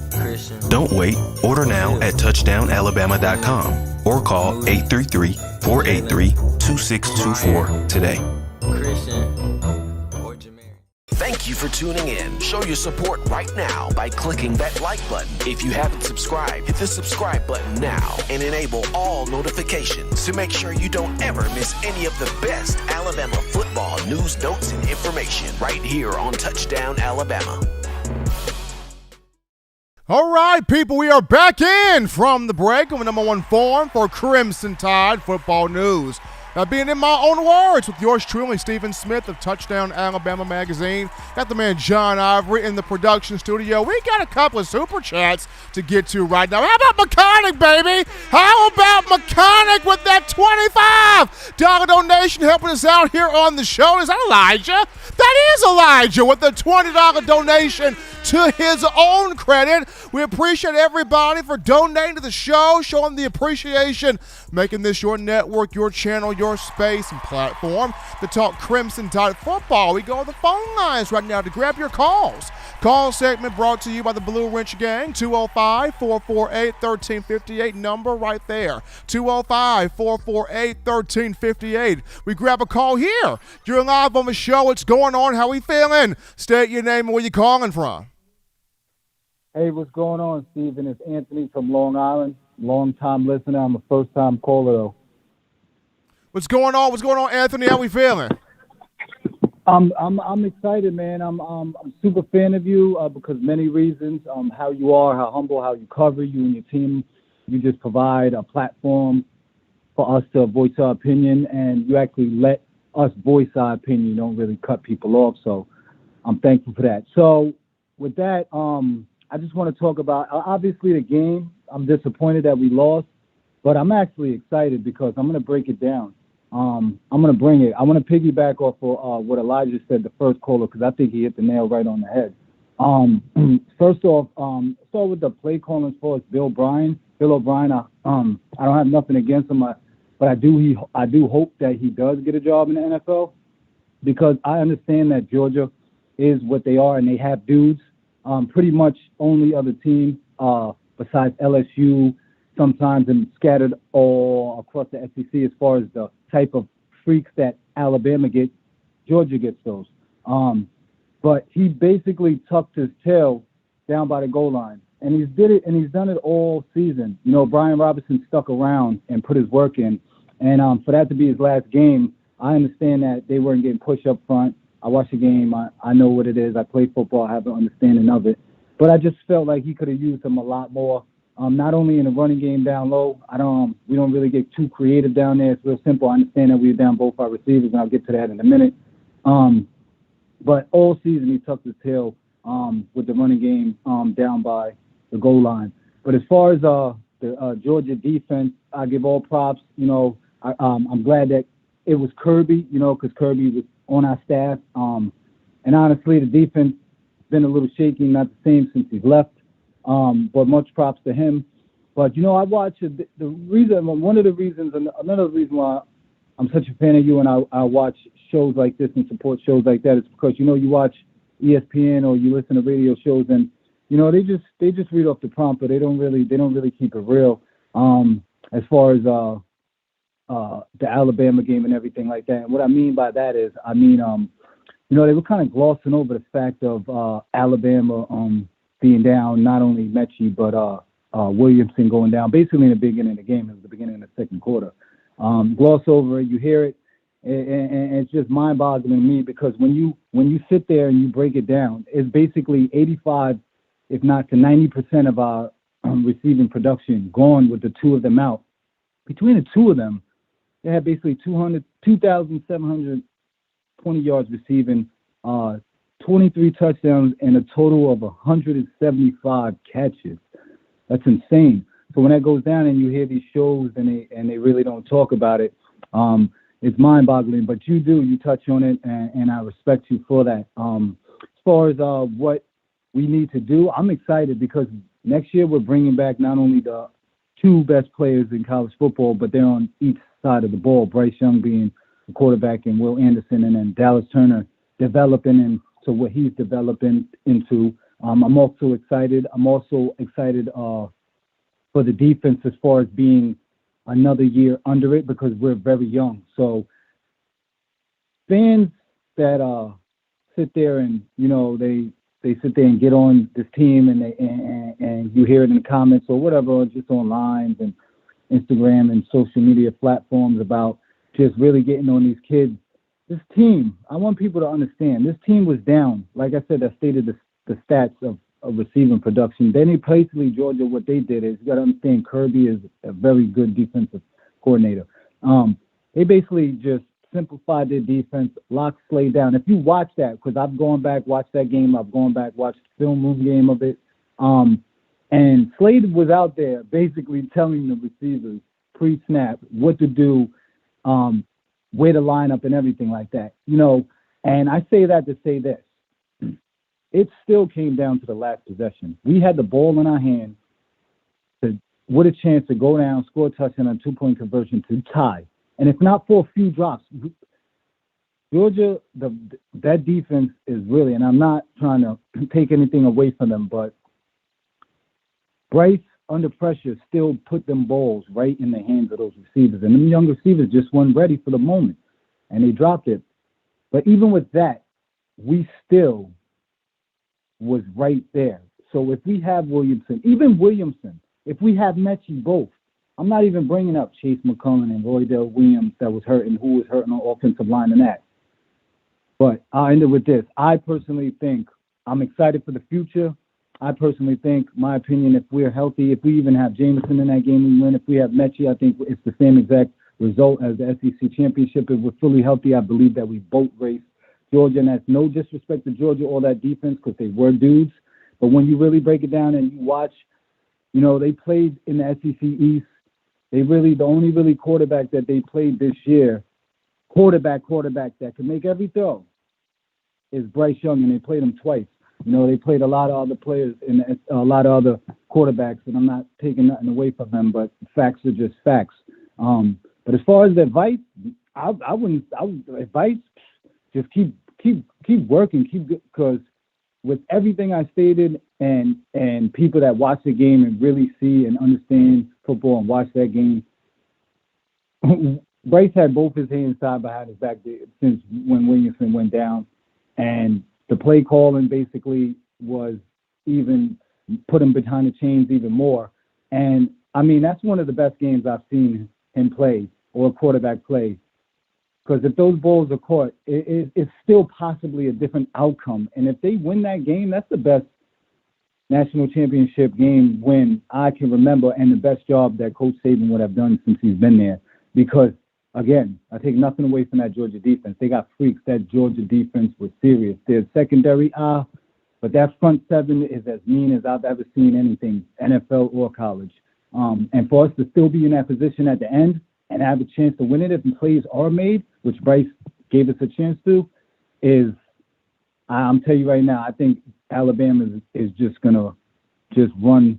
Christian. Don't wait. Order now at touchdownalabama.com or call 833-483-2624 today. Christian. Thank you for tuning in. Show your support right now by clicking that like button. If you haven't subscribed, hit the subscribe button now and enable all notifications to make sure you don't ever miss any of the best Alabama football news, notes, and information right here on Touchdown Alabama. All right, people, we are back in from the break on the number one forum for Crimson Tide football news. Now, being in my own words with yours truly, Stephen Smith of Touchdown Alabama Magazine. Got the man John Ivory in the production studio. We got a couple of super chats to get to right now. How about Mechanic, baby? How about Mechanic with that $25 donation helping us out here on the show? Is that Elijah? That is Elijah with the $20 donation to his own credit. We appreciate everybody for donating to the show, showing the appreciation, making this your network, your channel, your space and platform to talk Crimson Tide football. We go to the phone lines right now to grab your calls. Call segment brought to you by the Blue Wrench Gang, 205-448-1358, number right there, 205-448-1358. We grab a call here. You're live on the show. What's going on? How we feeling? State your name and where you calling from. Hey, what's going on, Stephen? It's Anthony from Long Island. Long-time listener. I'm a first-time caller, though. What's going on? What's going on, Anthony? How we feeling? I'm excited, man. I'm super fan of you because many reasons. How you are, how humble, how you cover you and your team. You just provide a platform for us to voice our opinion, and you actually let us voice our opinion. You don't really cut people off, so I'm thankful for that. So with that, I just want to talk about, obviously, the game. I'm disappointed that we lost, but I'm actually excited because I'm going to break it down. I'm going to bring it. I want to piggyback off of what Elijah said, the first caller, because I think he hit the nail right on the head. First off, start with the play calling for us, Bill O'Brien. I don't have nothing against him, but I do hope that he does get a job in the NFL because I understand that Georgia is what they are and they have dudes. Pretty much only other team besides LSU, sometimes and scattered all across the SEC as far as the type of freaks that Alabama gets, Georgia gets those. But he basically tucked his tail down by the goal line. And he's done it all season. You know, Brian Robinson stuck around and put his work in. And for that to be his last game, I understand that they weren't getting pushed up front. I watched the game. I know what it is. I play football. I have an understanding of it. But I just felt like he could have used him a lot more, not only in the running game down low. We don't really get too creative down there. It's real simple. I understand that we were down both our receivers, and I'll get to that in a minute. But all season he tucked his tail with the running game down by the goal line. But as far as the Georgia defense, I give all props. I'm glad that it was Kirby, because Kirby was on our staff. And honestly, the defense been a little shaky, not the same since he's left. But much props to him. But I watch one of the reasons, and another reason why I'm such a fan of you, and I watch shows like this and support shows like that, is because you watch ESPN or you listen to radio shows, and they just read off the prompt, but they don't really keep it real. As far as the Alabama game and everything like that. And what I mean by that is, they were kind of glossing over the fact of Alabama being down, not only Mechie, but Williamson going down basically in the beginning of the game. It was the beginning of the second quarter. Gloss over it, you hear it, and it's just mind-boggling to me, because when you sit there and you break it down, it's basically 85, if not to 90% of our receiving production gone with the two of them out. Between the two of them, they had basically 2,720 yards receiving, 23 touchdowns, and a total of 175 catches. That's insane. So when that goes down and you hear these shows and they really don't talk about it, it's mind-boggling. But you touch on it, and I respect you for that. As far as what we need to do, I'm excited because next year we're bringing back not only the two best players in college football, but they're on each side of the ball. Bryce Young being the quarterback, and Will Anderson, and then Dallas Turner developing into what he's developing into. I'm also excited. I'm also excited for the defense as far as being another year under it, because we're very young. So fans that sit there and they sit there and get on this team, and you hear it in the comments or whatever, or just on lines and Instagram and social media platforms about just really getting on these kids. This team, I want people to understand, this team was down. Like I said, I stated the stats of receiving production. Then basically, Georgia, what they did is, you got to understand, Kirby is a very good defensive coordinator. They basically just simplified their defense, locked Slade down. If you watch that, because I've gone back, watched that game, I've gone back, watched the film room game of it, and Slade was out there basically telling the receivers pre-snap what to do, where to line up and everything like that. And I say that to say this. It still came down to the last possession. We had the ball in our hand with a chance to go down, score a touchdown, and a 2-point conversion to tie. And if not for a few drops, Georgia, that defense is really, and I'm not trying to take anything away from them, but Bryce, under pressure, still put them balls right in the hands of those receivers. And them young receivers just weren't ready for the moment, and they dropped it. But even with that, we still was right there. So if we have Williamson, if we have Mechie both, I'm not even bringing up Chase McCullum and Roydell Williams that was hurting, who was hurting on offensive line and that. But I'll end it with this. I personally think I'm excited for the future. I personally think, my opinion, if we're healthy, if we even have Jameson in that game, we win. If we have Mechie, I think it's the same exact result as the SEC championship. If we're fully healthy, I believe that we boat race Georgia, and that's no disrespect to Georgia or that defense, because they were dudes. But when you really break it down and you watch, they played in the SEC East. They really, the only really quarterback that they played this year, quarterback that can make every throw, is Bryce Young, and they played him twice. They played a lot of other players and a lot of other quarterbacks, and I'm not taking nothing away from them, but facts are just facts. But as far as the advice, I would advice, just keep working, because with everything I stated, and people that watch the game and really see and understand football and watch that game, Bryce had both his hands tied behind his back since when Williamson went down, and the play calling basically was even put him behind the chains even more. And I mean, that's one of the best games I've seen him play or quarterback play. Because if those balls are caught, it's still possibly a different outcome. And if they win that game, that's the best national championship game win I can remember, and the best job that Coach Saban would have done since he's been there. Because, again, I take nothing away from that Georgia defense. They got freaks. That Georgia defense was serious. Their secondary, but that front seven is as mean as I've ever seen anything, NFL or college. And for us to still be in that position at the end and have a chance to win it if the plays are made, which Bryce gave us a chance to, is, I'm telling you right now, I think Alabama is just going to just run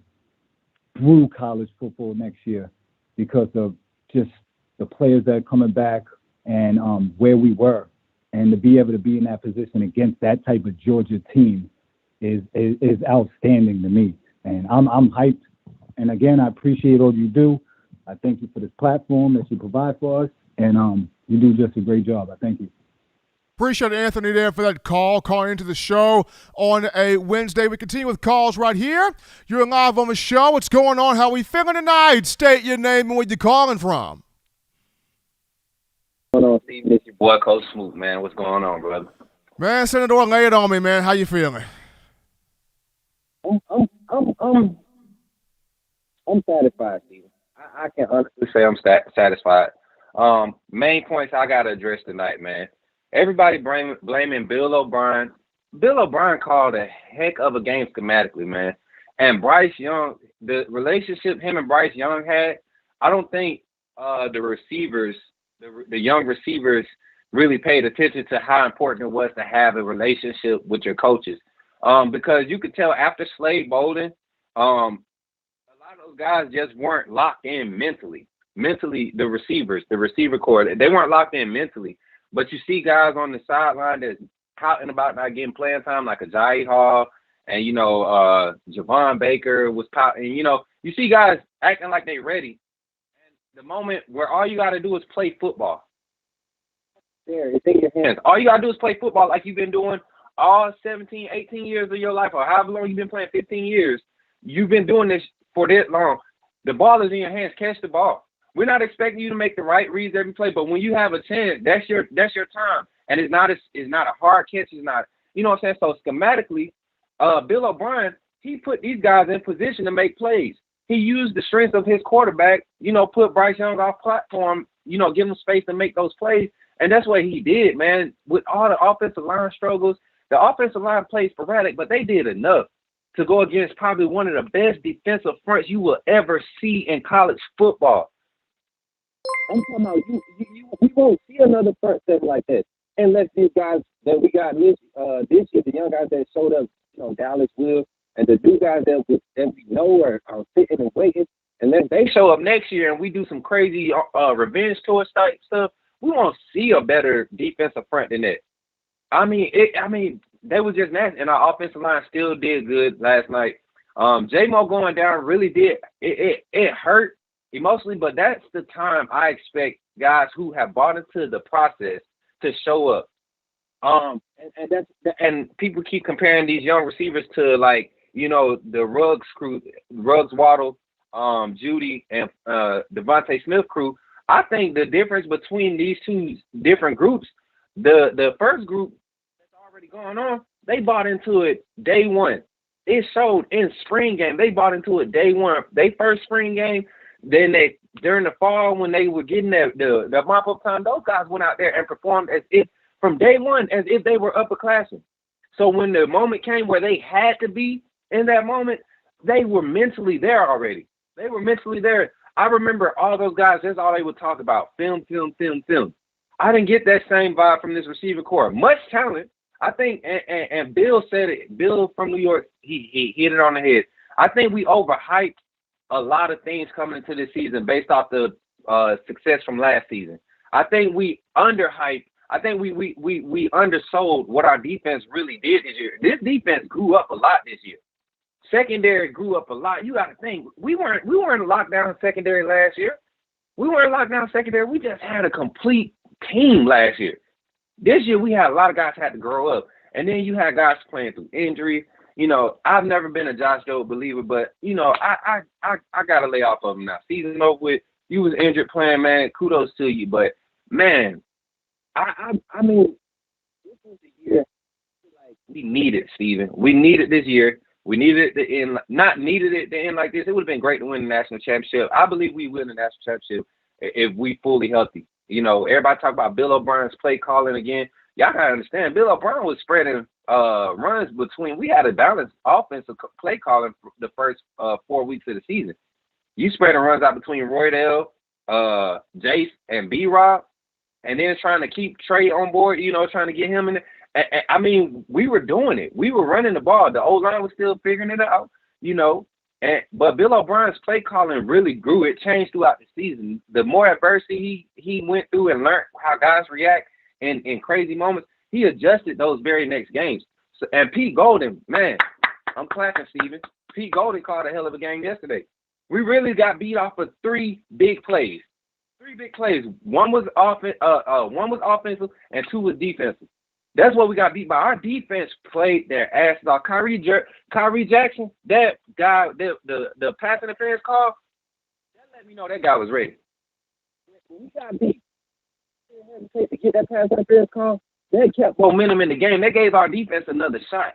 through college football next year because of just the players that are coming back and where we were. And to be able to be in that position against that type of Georgia team is outstanding to me. And I'm hyped. And again, I appreciate all you do. I thank you for this platform that you provide for us. And you do just a great job. I thank you. Appreciate Anthony there for that calling into the show on a Wednesday. We continue with calls right here. You're live on the show. What's going on? How we feeling tonight? State your name and where you're calling from. What's going on, Steve? It's your boy, Coach Smoot, man. What's going on, brother? Man, Senator, lay it on me, man. How you feeling? I'm satisfied, Steve. I can honestly say I'm satisfied. Main points I got to address tonight, man. Everybody blaming Bill O'Brien. Bill O'Brien called a heck of a game schematically, man. And Bryce Young, the relationship him and Bryce Young had, I don't think the receivers, the young receivers, really paid attention to how important it was to have a relationship with your coaches. Because you could tell after Slade Bolden, a lot of those guys just weren't locked in mentally. Mentally, the receiver corps, they weren't locked in mentally. But you see guys on the sideline that's pouting about not getting playing time, like a Jai Hall, and, Javon Baker was pouting. You see guys acting like they ready. And the moment where all you got to do is play football. There, it's in your hands. All you got to do is play football like you've been doing all 17, 18 years of your life, or however long you've been playing, 15 years. You've been doing this for that long. The ball is in your hands. Catch the ball. We're not expecting you to make the right reads every play, but when you have a chance, that's your time. And it's not a hard catch. It's not, you know what I'm saying? So schematically, Bill O'Brien, he put these guys in position to make plays. He used the strength of his quarterback, put Bryce Young off platform, give him space to make those plays. And that's what he did, man. With all the offensive line struggles, the offensive line played sporadic, but they did enough to go against probably one of the best defensive fronts you will ever see in college football. I'm talking about we won't see another front seven like that unless these guys that we got this year, the young guys that showed up, Dallas Will, and the new guys that we know are sitting and waiting, unless they show up next year and we do some crazy revenge tour type stuff, we won't see a better defensive front than that. I mean, they was just nasty, and our offensive line still did good last night. J-Mo going down really did. It hurt emotionally, but that's the time I expect guys who have bought into the process to show up. And people keep comparing these young receivers to the Ruggs crew, Ruggs, Waddle, Judy, and Devontae Smith crew. I think the difference between these two different groups, the first group that's already going on, they bought into it day one. It showed in spring game. They bought into it day one. They first spring game. Then during the fall when they were getting the mop-up time, those guys went out there and performed as if from day one as if they were upperclassmen. So when the moment came where they had to be in that moment, they were mentally there already. They were mentally there. I remember all those guys, that's all they would talk about, film. I didn't get that same vibe from this receiver corps. Much talent, I think, and Bill said it. Bill from New York, he hit it on the head. I think we overhyped a lot of things coming into this season based off the success from last season. I think we underhyped. I think we undersold what our defense really did this year. This defense grew up a lot this year. Secondary grew up a lot. You got to think we weren't locked down secondary last year. We weren't locked down secondary. We just had a complete team last year. This year we had a lot of guys had to grow up, and then you had guys playing through injury. I've never been a Josh Jobe believer, but I gotta lay off of him now. Season over with. you was injured playing, man. Kudos to you, but man, I mean, this was the year like we needed, Steven. We needed this year. We needed it to end. Not needed it to end like this. It would have been great to win the national championship. I believe we win the national championship if we fully healthy. You know, everybody talk about Bill O'Brien's play calling again. Y'all gotta understand, Bill O'Brien was spreading runs between. We had a balanced offensive play calling for the first 4 weeks of the season. You spreading runs out between Roydell, Jace, and B-Rob, and then trying to keep Trey on board, you know, trying to get him in there. I mean, we were doing it. We were running the ball. The O-line was still figuring it out, you know. But Bill O'Brien's play calling really grew. It changed throughout the season. The more adversity he went through and learned how guys react in crazy moments, he adjusted those very next games. So, and Pete Golden, man, I'm clapping, Steven. Pete Golden called a hell of a game yesterday. We really got beat off of 3 big plays. 3 big plays. One was offensive and 2 was defensive. That's what we got beat by. Our defense played their asses off. Kyrie Jackson, that guy, the pass interference call, that let me know that guy was ready. When we got beat to get that pass interference call, that kept momentum in the game. That gave our defense another shot.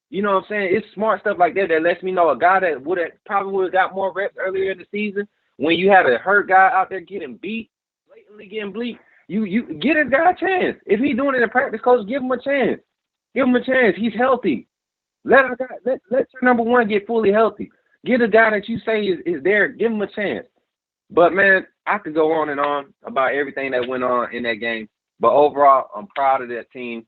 You know what I'm saying? It's smart stuff like that that lets me know a guy that probably would have got more reps earlier in the season, when you had a hurt guy out there getting beat, blatantly getting bleed, you get a guy a chance. If he's doing it in practice, coach, give him a chance. Give him a chance. He's healthy. Let your number one get fully healthy. Get a guy that you say is there. Give him a chance. But, man, I could go on and on about everything that went on in that game. But overall, I'm proud of that team.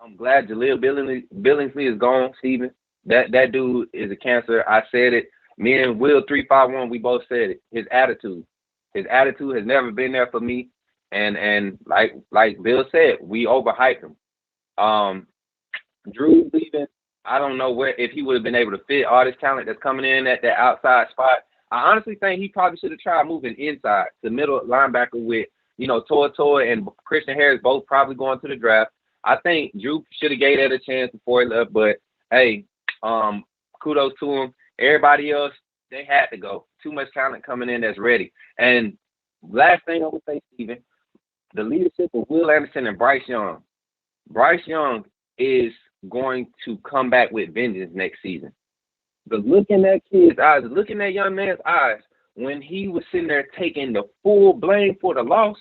I'm glad Jaleel Billingsley is gone, Steven. That dude is a cancer. I said it. Me and Will 351, we both said it. His attitude has never been there for me. And like Bill said, we overhyped him. Drew leaving, I don't know if he would have been able to fit all this talent that's coming in at that outside spot. I honestly think he probably should have tried moving inside, the middle linebacker with, you know, Toa and Christian Harris both probably going to the draft. I think Drew should have gave that a chance before he left, but hey, kudos to him. Everybody else, they had to go. Too much talent coming in that's ready. And last thing I would say, Steven, the leadership of Will Anderson and Bryce Young. Bryce Young is going to come back with vengeance next season. But look in that kid's eyes, look in that young man's eyes when he was sitting there taking the full blame for the loss,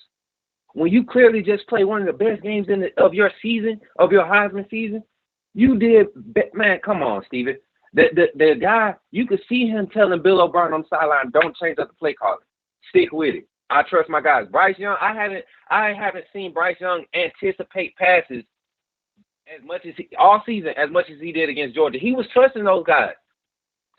when you clearly just played one of the best games of your season, of your Heisman season, you did, man, come on, Steven. The guy, you could see him telling Bill O'Brien on the sideline, don't change up the play calling. Stick with it. I trust my guys. Bryce Young, I haven't seen Bryce Young anticipate passes as much as all season as much as he did against Georgia. He was trusting those guys.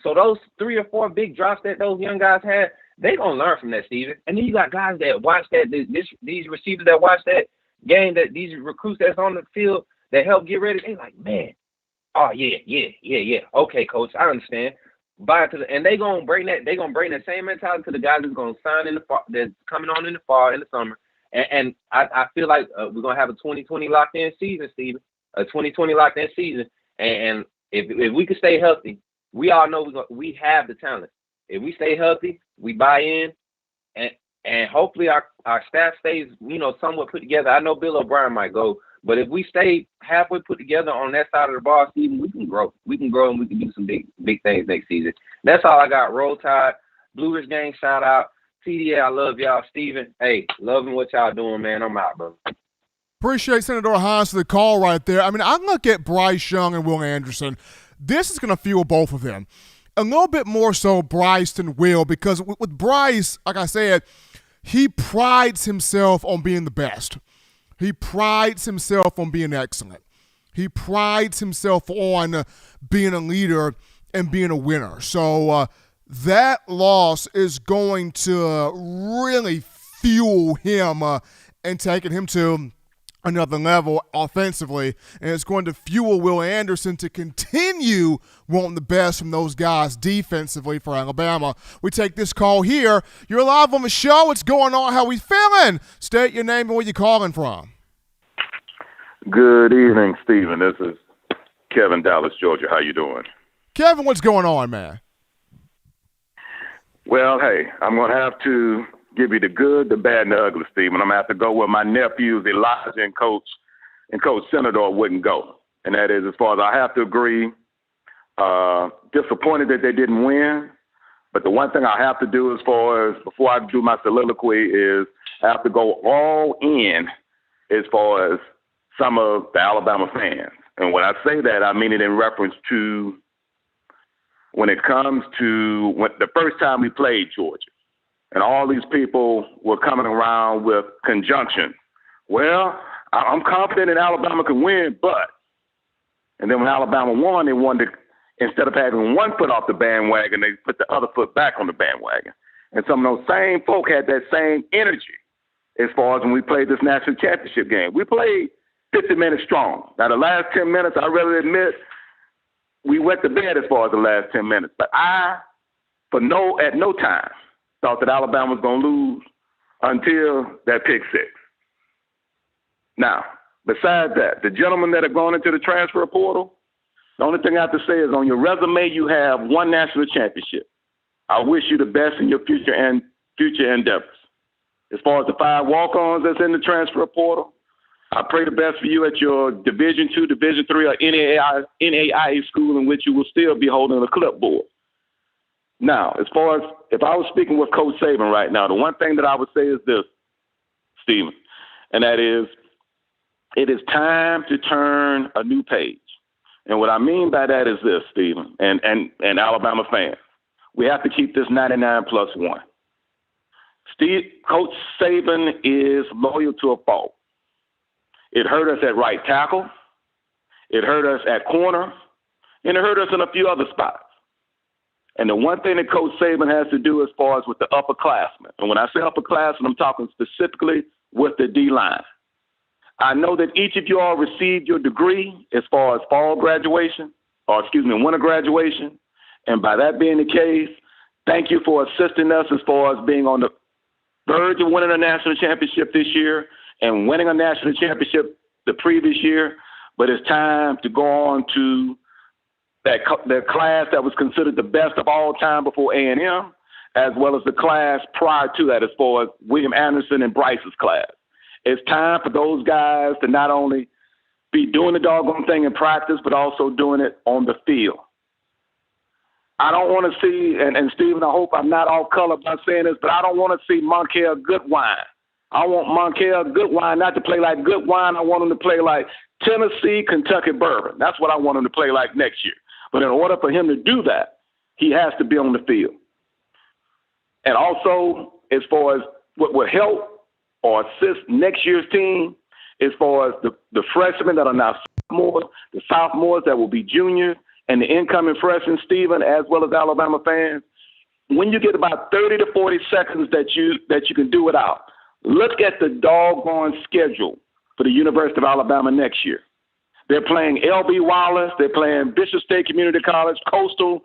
So those 3 or 4 big drops that those young guys had, they gonna learn from that, Steven. And then you got guys that watch that, these receivers that watch that game, that these recruits that's on the field that help get ready. They like, man, oh yeah. Okay, coach, I understand. And they gonna bring that same mentality to the guys that's gonna sign in the fall, that's coming on in the fall, in the summer. And I feel like we're gonna have a 2020 locked in season, Steven. A 2020 locked in season. And if we can stay healthy, we all know we have the talent. If we stay healthy, we buy in, and hopefully our staff stays, you know, somewhat put together. I know Bill O'Brien might go, but if we stay halfway put together on that side of the ball, Steven, we can grow. We can grow and we can do some big things next season. That's all I got. Roll Tide, Blue Ridge Gang, shout out. TDA, I love y'all. Steven, hey, loving what y'all doing, man. I'm out, bro. Appreciate Senator Hines for the call right there. I mean, I look at Bryce Young and Will Anderson. This is going to fuel both of them. A little bit more so Bryce than Will, because with Bryce, like I said, he prides himself on being the best. He prides himself on being excellent. He prides himself on being a leader and being a winner. So that loss is going to really fuel him and taking him to another level offensively, and it's going to fuel Will Anderson to continue wanting the best from those guys defensively for Alabama. We take this call here. You're live on the show. What's going on? How we feeling? State your name and where you calling from. Good evening, Stephen. This is Kevin, Dallas, Georgia. How you doing? Kevin, what's going on, man? Well, hey, I'm going to have to give you the good, the bad, and the ugly, Steve. And I'm going to have to go where my nephews, Elijah and Coach Senator wouldn't go. And that is, as far as I have to agree, disappointed that they didn't win. But the one thing I have to do as far as, before I do my soliloquy, is I have to go all in as far as some of the Alabama fans. And when I say that, I mean it in reference to when it comes to the first time we played Georgia. And all these people were coming around with conjunction. Well, I'm confident that Alabama can win, but. And then when Alabama won, they wanted to, instead of having one foot off the bandwagon, they put the other foot back on the bandwagon. And some of those same folk had that same energy as far as when we played this national championship game. We played 50 minutes strong. Now, the last 10 minutes, I really admit, we went to bed as far as the last 10 minutes. But I, at no time, thought that Alabama was going to lose until that pick six. Now, besides that, the gentlemen that have gone into the transfer portal, the only thing I have to say is on your resume, you have one national championship. I wish you the best in your future endeavors. As far as the 5 walk-ons that's in the transfer portal, I pray the best for you at your Division II, Division III, or NAIA school in which you will still be holding a clipboard. Now, as far as if I was speaking with Coach Saban right now, the one thing that I would say is this, Stephen, and that is it is time to turn a new page. And what I mean by that is this, Stephen, and Alabama fans. We have to keep this 99+1. Coach Saban is loyal to a fault. It hurt us at right tackle. It hurt us at corner. And it hurt us in a few other spots. And the one thing that Coach Saban has to do as far as with the upperclassmen, and when I say upperclassmen, I'm talking specifically with the D-line. I know that each of you all received your degree as far as winter graduation. And by that being the case, thank you for assisting us as far as being on the verge of winning a national championship this year and winning a national championship the previous year. But it's time to go on to that class that was considered the best of all time before A&M, as well as the class prior to that as far as William Anderson and Bryce's class. It's time for those guys to not only be doing the doggone thing in practice, but also doing it on the field. I don't want to see, and Stephen, I hope I'm not off color by saying this, but I don't want to see Montclair Goodwine. I want Montclair Goodwine not to play like Goodwine. I want him to play like Tennessee, Kentucky Bourbon. That's what I want him to play like next year. But in order for him to do that, he has to be on the field. And also, as far as what would help or assist next year's team, as far as the freshmen that are now sophomores, the sophomores that will be juniors, and the incoming freshmen, Stephen, as well as Alabama fans, when you get about 30 to 40 seconds that you can do it out, look at the doggone schedule for the University of Alabama next year. They're playing L.B. Wallace. They're playing Bishop State Community College, Coastal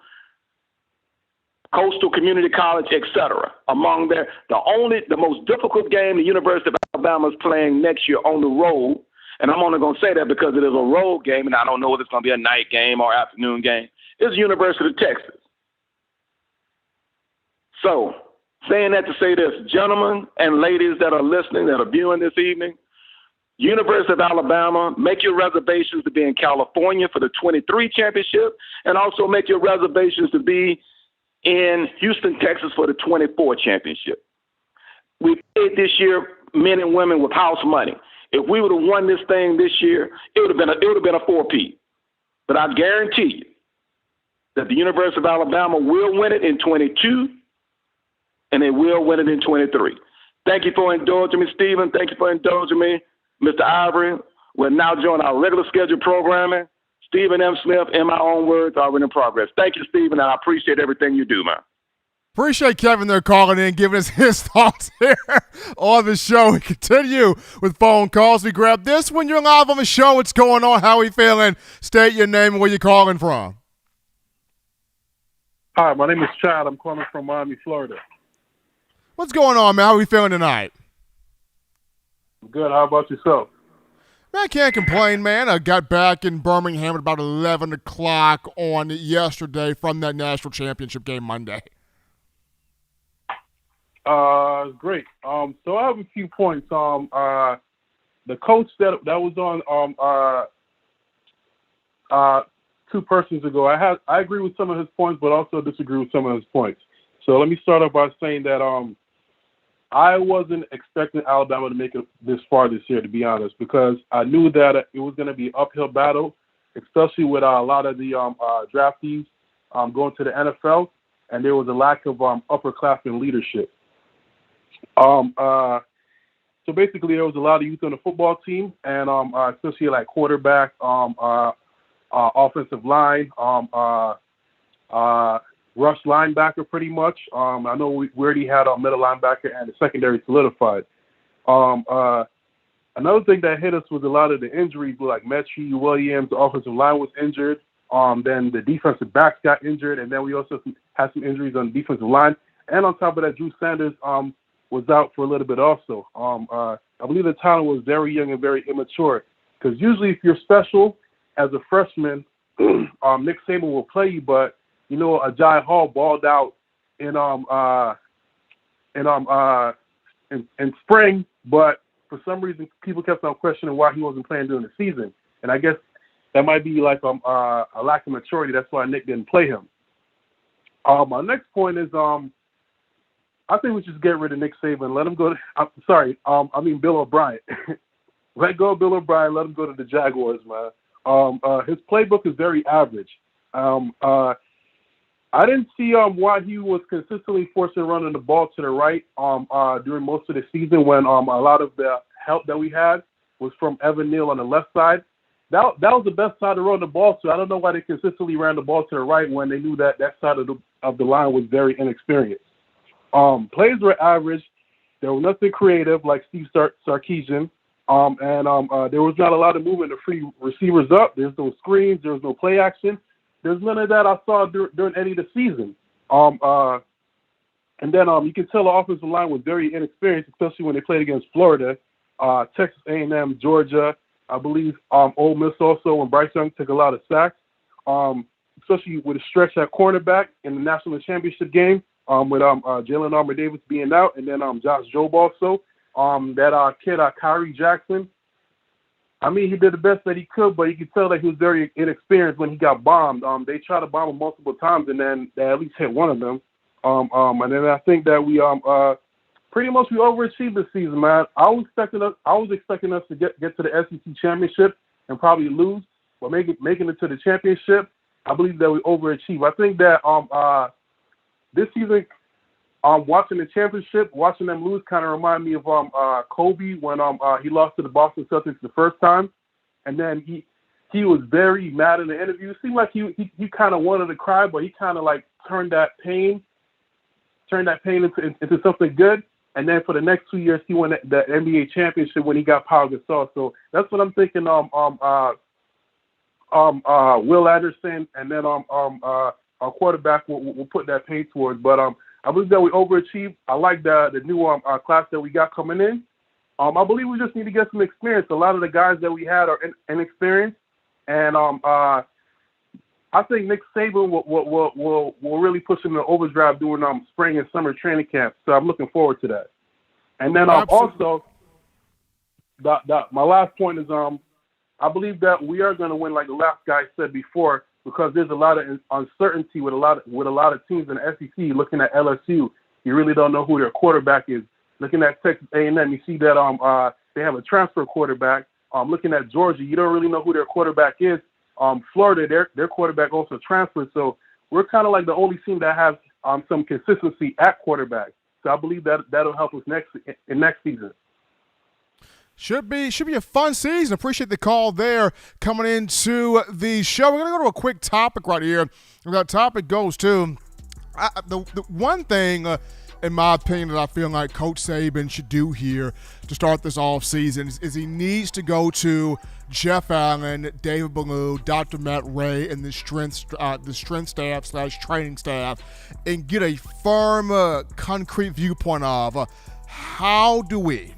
Community College, etc. Among the most difficult game the University of Alabama is playing next year on the road, and I'm only going to say that because it is a road game, and I don't know if it's going to be a night game or afternoon game. It's the University of Texas. So, saying that to say this, gentlemen and ladies that are listening, that are viewing this evening, University of Alabama, make your reservations to be in California for the 23 championship, and also make your reservations to be in Houston, Texas for the 24 championship. We played this year, men and women, with house money. If we would have won this thing this year, it would have been a 4-peat. But I guarantee you that the University of Alabama will win it in 22, and they will win it in 23. Thank you for indulging me, Stephen. Thank you for indulging me, Mr. Ivory. We're now joining our regular scheduled programming. Stephen M. Smith, in my own words, already in progress. Thank you, Stephen, and I appreciate everything you do, man. Appreciate Kevin there calling in, giving us his thoughts here on the show. We continue with phone calls. We grab this when you're live on the show. What's going on? How are we feeling? State your name and where you're calling from. Hi, my name is Chad. I'm calling from Miami, Florida. What's going on, man? How are we feeling tonight? Good. How about yourself? Man, I can't complain, man. I got back in Birmingham at about 11 o'clock on yesterday from that national championship game Monday. Great. So I have a few points. The coach that was on 2 persons ago, I agree with some of his points, but also disagree with some of his points. So let me start off by saying that I wasn't expecting Alabama to make it this far this year, to be honest, because I knew that it was going to be an uphill battle, especially with a lot of the draftees going to the NFL, and there was a lack of upperclassmen leadership. So basically, there was a lot of youth on the football team, and especially like quarterback, offensive line, rush linebacker, pretty much. I know we already had our middle linebacker and the secondary solidified. Another thing that hit us was a lot of the injuries, like Jameson Williams, the offensive line was injured. Then the defensive backs got injured, and then we also had some injuries on the defensive line. And on top of that, Drew Sanders was out for a little bit also. I believe the talent was very young and very immature, because usually if you're special as a freshman, Nick Saban will play you, but Ajay Hall balled out in spring, but for some reason people kept on questioning why he wasn't playing during the season, and I guess that might be like a lack of maturity. That's why Nick didn't play him. My next point is I think we should get rid of Nick Saban. Let him go. Bill O'Brien. Let go of Bill O'Brien. Let him go to the Jaguars, man. His playbook is very average. I didn't see why he was consistently forcing running the ball to the right during most of the season, when a lot of the help that we had was from Evan Neal on the left side. That was the best side to run the ball to. I don't know why they consistently ran the ball to the right when they knew that side of the line was very inexperienced. Plays were average. There was nothing creative like Steve Sarkisian. And there was not a lot of movement to free receivers up. There's no screens. There's no play action. There's none of that I saw during any of the season. And then you can tell the offensive line was very inexperienced, especially when they played against Florida, Texas A&M, Georgia, I believe Ole Miss also, when Bryce Young took a lot of sacks, especially with a stretch at cornerback in the national championship game with Jalen Armour-Davis being out, and then Josh Jobe also. That kid, Kyrie Jackson, I mean, he did the best that he could, but you could tell that he was very inexperienced when he got bombed. They tried to bomb him multiple times, and then they at least hit one of them. And then I think that we pretty much we overachieved this season, man. I was expecting us to get to the SEC championship and probably lose, but making it to the championship, I believe that we overachieved. I think that this season, watching the championship, watching them lose kind of remind me of Kobe when he lost to the Boston Celtics the first time, and then he was very mad in the interview. It seemed like he kind of wanted to cry, but he kind of like turned that pain into something good. And then for the next 2 years, he won the NBA championship when he got Pau Gasol. So that's what I'm thinking. Will Anderson, and then our quarterback will put that pain towards. But I believe that we overachieved. I like the new class that we got coming in. I believe we just need to get some experience. A lot of the guys that we had are inexperienced, and I think Nick Saban will really push him in overdrive during spring and summer training camp. So I'm looking forward to that. And then also, my last point is I believe that we are going to win, like the last guy said before, because there's a lot of uncertainty with a lot of teams in the SEC. Looking at LSU, you really don't know who their quarterback is. Looking at Texas A&M, you see that they have a transfer quarterback. Looking at Georgia, you don't really know who their quarterback is. Florida, their quarterback also transferred. So we're kind of like the only team that has some consistency at quarterback. So I believe that'll help us next season. Should be a fun season. Appreciate the call there coming into the show. We're going to go to a quick topic right here. And that topic goes to the one thing, in my opinion, that I feel like Coach Saban should do here to start this offseason is he needs to go to Jeff Allen, David Ballou, Dr. Matt Ray, and the strength staff / training staff and get a firm, concrete viewpoint of how do we,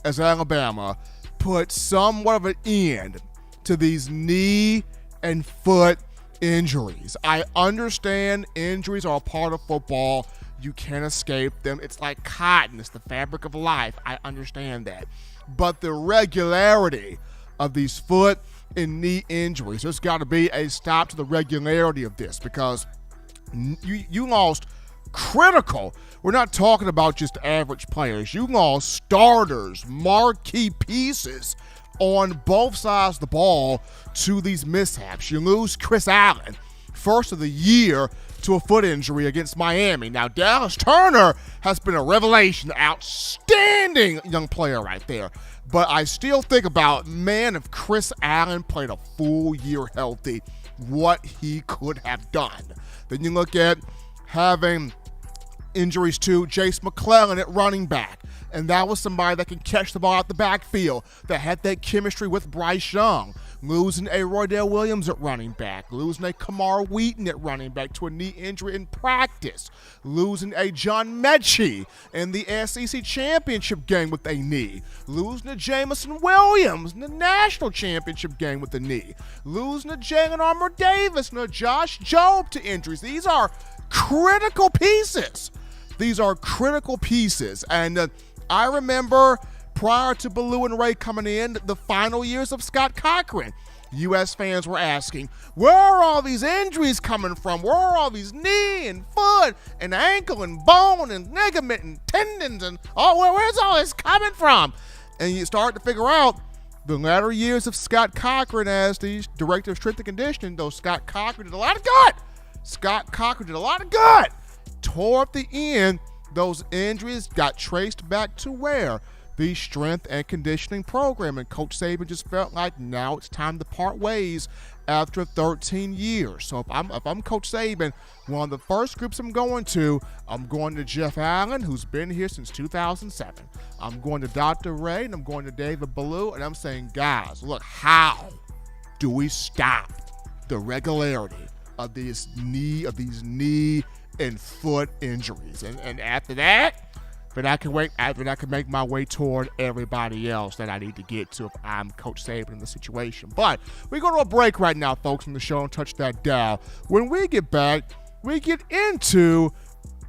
as Alabama, put somewhat of an end to these knee and foot injuries. I understand injuries are a part of football. You can't escape them. It's like cotton. It's the fabric of life. I understand that. But the regularity of these foot and knee injuries, there's got to be a stop to the regularity of this, because you lost critical. We're not talking about just average players. You lost starters, marquee pieces on both sides of the ball to these mishaps. You lose Chris Allen, first of the year, to a foot injury against Miami. Now, Dallas Turner has been a revelation, outstanding young player right there. But I still think about, man, if Chris Allen played a full year healthy, what he could have done. Then you look at having injuries to Jameson McMillon at running back. And that was somebody that can catch the ball out the backfield, that had that chemistry with Bryce Young. Losing a Roydell Williams at running back. Losing a Kamar Wheaton at running back to a knee injury in practice. Losing a John Mechie in the SEC championship game with a knee. Losing a Jameson Williams in the national championship game with a knee. Losing a Jalen Armour Davis and a Josh Jobe to injuries. These are critical pieces. These are critical pieces. And I remember prior to Ballou and Ray coming in, the final years of Scott Cochran, U.S. fans were asking, where are all these injuries coming from? Where are all these knee and foot and ankle and bone and ligament and tendons and where's all this coming from? And you start to figure out the latter years of Scott Cochran as the director of strength and conditioning, though Scott Cochran did a lot of good. Toward the end, those injuries got traced back to where? The strength and conditioning program. And Coach Saban just felt like now it's time to part ways after 13 years. So if I'm Coach Saban, one of the first groups I'm going to Jeff Allen, who's been here since 2007. I'm going to Dr. Ray, and I'm going to David Ballou, and I'm saying, guys, look, how do we stop the regularity of these knee and foot injuries? And after that, but I can make my way toward everybody else that I need to get to if I'm Coach Saban in the situation. But we go to a break right now, folks, from the show and touch that dial. When we get back, we get into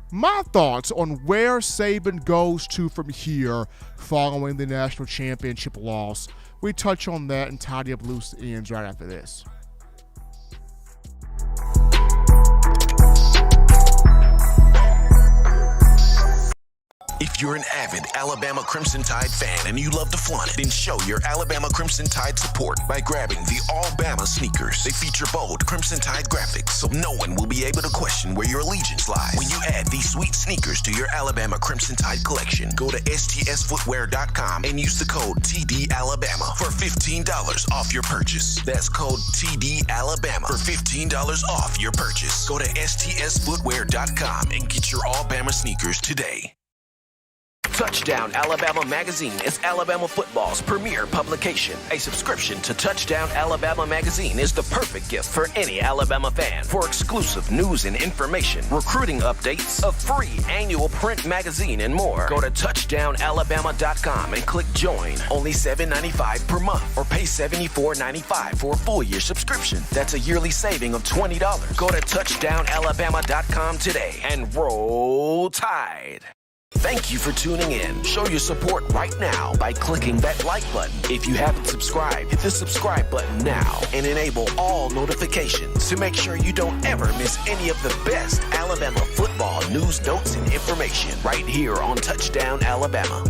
my thoughts on where Saban goes to from here following the national championship loss. We touch on that and tidy up loose ends right after this. If you're an avid Alabama Crimson Tide fan and you love to flaunt it, then show your Alabama Crimson Tide support by grabbing the All Bama sneakers. They feature bold Crimson Tide graphics, so no one will be able to question where your allegiance lies. When you add these sweet sneakers to your Alabama Crimson Tide collection, go to stsfootwear.com and use the code TDAlabama for $15 off your purchase. That's code TDAlabama for $15 off your purchase. Go to stsfootwear.com and get your All Bama sneakers today. Touchdown Alabama Magazine is Alabama football's premier publication. A subscription to Touchdown Alabama Magazine is the perfect gift for any Alabama fan. For exclusive news and information, recruiting updates, a free annual print magazine, and more, go to touchdownalabama.com and click join. Only $7.95 per month, or pay $74.95 for a full year subscription. That's a yearly saving of $20. Go to touchdownalabama.com today and roll Tide. Thank you for tuning in. Show your support right now by clicking that like button. If you haven't subscribed, hit the subscribe button now and enable all notifications to make sure you don't ever miss any of the best Alabama football news, notes, and information right here on Touchdown Alabama.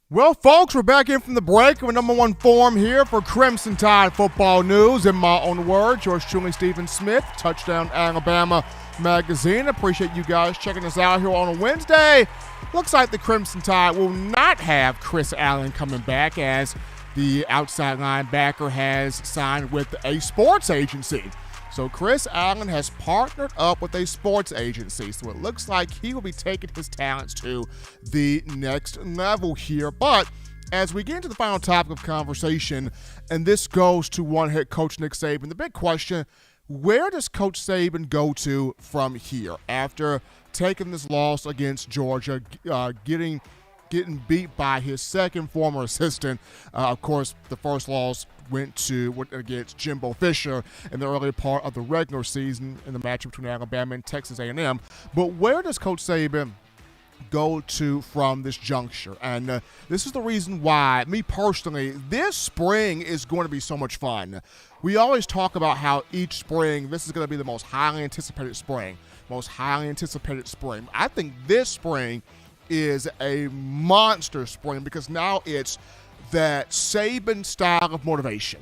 Well, folks, we're back in from the break with number one forum here for Crimson Tide football news. In my own words, yours truly, Stephen Smith, Touchdown Alabama Magazine. Appreciate you guys checking us out here on a Wednesday. Looks like the Crimson Tide will not have Chris Allen coming back, as the outside linebacker has signed with a sports agency. So Chris Allen has partnered up with a sports agency. So it looks like he will be taking his talents to the next level here. But as we get into the final topic of conversation, and this goes to one head coach Nick Saban, the big question, where does Coach Saban go to from here after taking this loss against Georgia, getting getting beat by his second former assistant. Of course, the first loss went against Jimbo Fisher in the early part of the regular season in the matchup between Alabama and Texas A&M. But where does Coach Saban go to from this juncture? And this is the reason why, me personally, this spring is going to be so much fun. We always talk about how each spring, this is going to be the most highly anticipated spring. I think this spring is a monster spring because now it's that Saban style of motivation,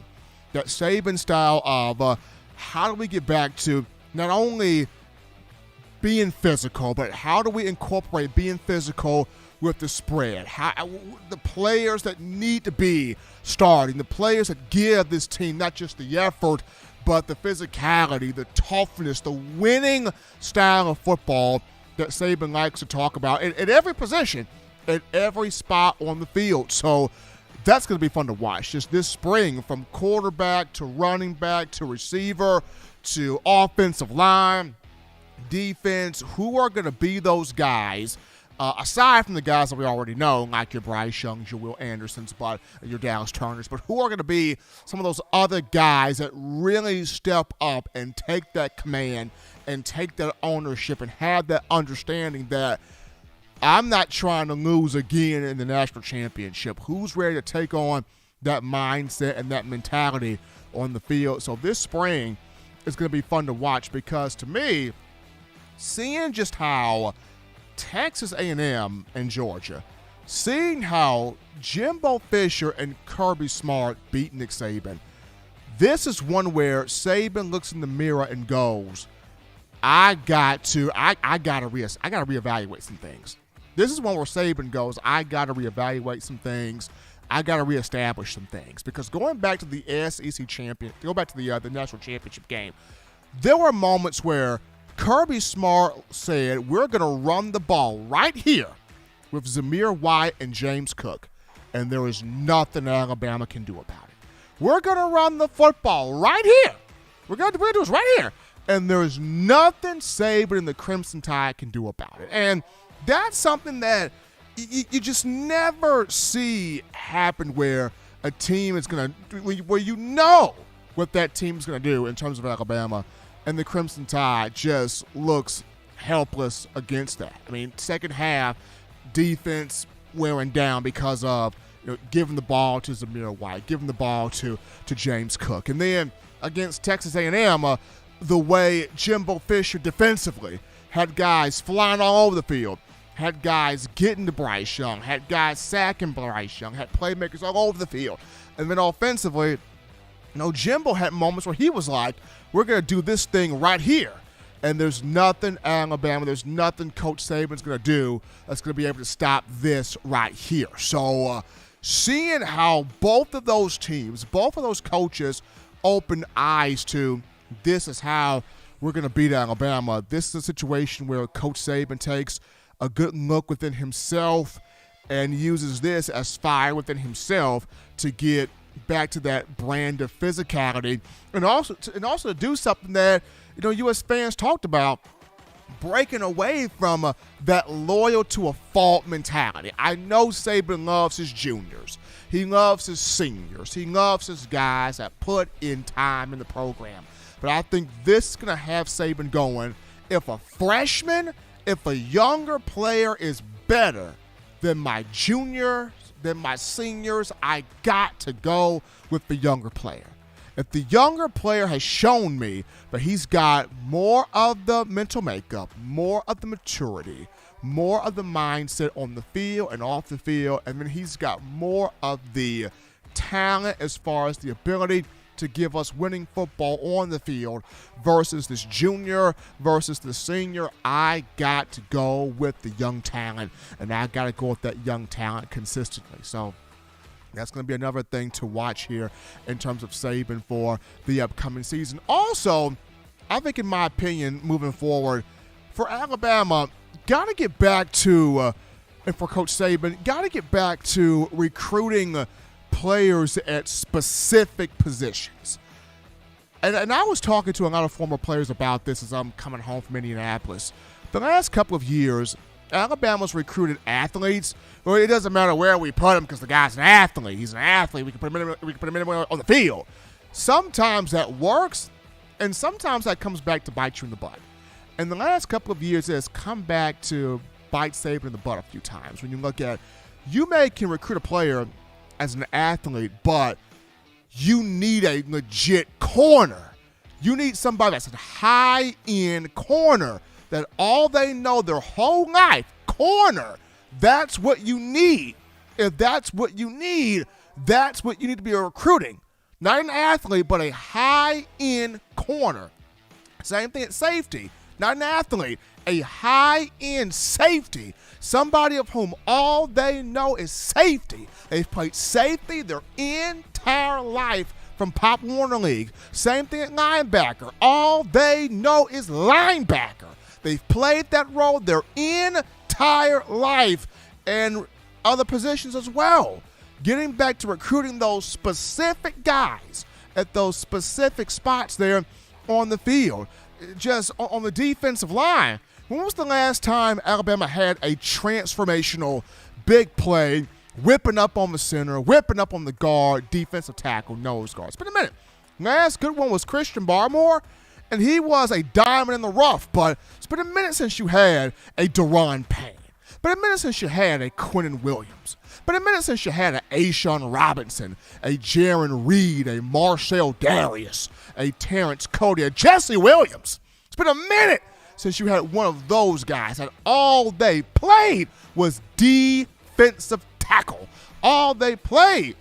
that Saban style of how do we get back to not only being physical, but how do we incorporate being physical with the spread? How the players that need to be starting, the players that give this team not just the effort, but the physicality, the toughness, the winning style of football that Saban likes to talk about at every position, at every spot on the field. So that's going to be fun to watch. Just this spring, from quarterback to running back to receiver to offensive line, defense, who are going to be those guys, aside from the guys that we already know, like your Bryce Youngs, your Will Andersons, but your Dallas Turners, but who are going to be some of those other guys that really step up and take that command and take that ownership and have that understanding that I'm not trying to lose again in the national championship. Who's ready to take on that mindset and that mentality on the field? So this spring is going to be fun to watch because, to me, seeing just how Texas A&M and Georgia, seeing how Jimbo Fisher and Kirby Smart beat Nick Saban, this is one where Saban looks in the mirror and goes, I got to reevaluate some things. This is one where Saban goes, I got to reevaluate some things. I got to reestablish some things. Because going back to the SEC the national championship game, there were moments where Kirby Smart said, we're going to run the ball right here with Zamir White and James Cook, and there is nothing Alabama can do about it. We're going to run the football right here. We're going to do this right here. And there is nothing Saban and the Crimson Tide can do about it. And that's something that you just never see happen, where a team is going to, where you know what that team is going to do in terms of Alabama, and the Crimson Tide just looks helpless against that. I mean, second half, defense wearing down because of giving the ball to Zamir White, giving the ball to James Cook. And then against Texas A&M, the way Jimbo Fisher defensively had guys flying all over the field, had guys getting to Bryce Young, had guys sacking Bryce Young, had playmakers all over the field. And then offensively, Jimbo had moments where he was like, we're going to do this thing right here. And there's nothing Alabama, there's nothing Coach Saban's going to do that's going to be able to stop this right here. So seeing how both of those teams, both of those coaches open eyes to, this is how we're going to beat Alabama. This is a situation where Coach Saban takes a good look within himself and uses this as fire within himself to get back to that brand of physicality, and also to do something that U.S. fans talked about, breaking away from that loyal to a fault mentality. I know Saban loves his juniors. He loves his seniors. He loves his guys that put in time in the program. But I think this is going to have Saban going, if a younger player is better than my junior, than my seniors, I got to go with the younger player. If the younger player has shown me that he's got more of the mental makeup, more of the maturity, more of the mindset on the field and off the field, and then he's got more of the talent as far as the ability to give us winning football on the field versus this junior, versus the senior, I got to go with the young talent, and I got to go with that young talent consistently. So that's going to be another thing to watch here in terms of Saban for the upcoming season. Also, I think, in my opinion, moving forward, for Alabama, got to get back to, and for Coach Saban, got to get back to recruiting players at specific positions. And I was talking to a lot of former players about this as I'm coming home from Indianapolis. The last couple of years, Alabama's recruited athletes, well, it doesn't matter where we put him because the guy's an athlete. He's an athlete. We can put him anywhere on the field. Sometimes that works, and sometimes that comes back to bite you in the butt. And the last couple of years, it has come back to bite Saban in the butt a few times. When you look at, you can recruit a player as an athlete, but you need a legit corner. You need somebody that's a high-end corner that all they know their whole life, corner. That's what you need. If that's what you need, that's what you need to be recruiting. Not an athlete, but a high-end corner. Same thing at safety. Not an athlete, a high-end safety. Somebody of whom all they know is safety. They've played safety their entire life from Pop Warner League. Same thing at linebacker. All they know is linebacker. They've played that role their entire life, and other positions as well. Getting back to recruiting those specific guys at those specific spots there on the field. Just on the defensive line, when was the last time Alabama had a transformational big play, whipping up on the center, whipping up on the guard, defensive tackle, nose guard? It's been a minute. Last good one was Christian Barmore, and he was a diamond in the rough, but it's been a minute since you had a Deron Payne. Been a minute since you had a Quinnen Williams. Been a minute since you had an Ashawn Robinson, a Jaron Reed, a Marcel Darius, a Terrence Cody, a Jesse Williams. It's been a minute since you had one of those guys, and all they played was defensive tackle. All they played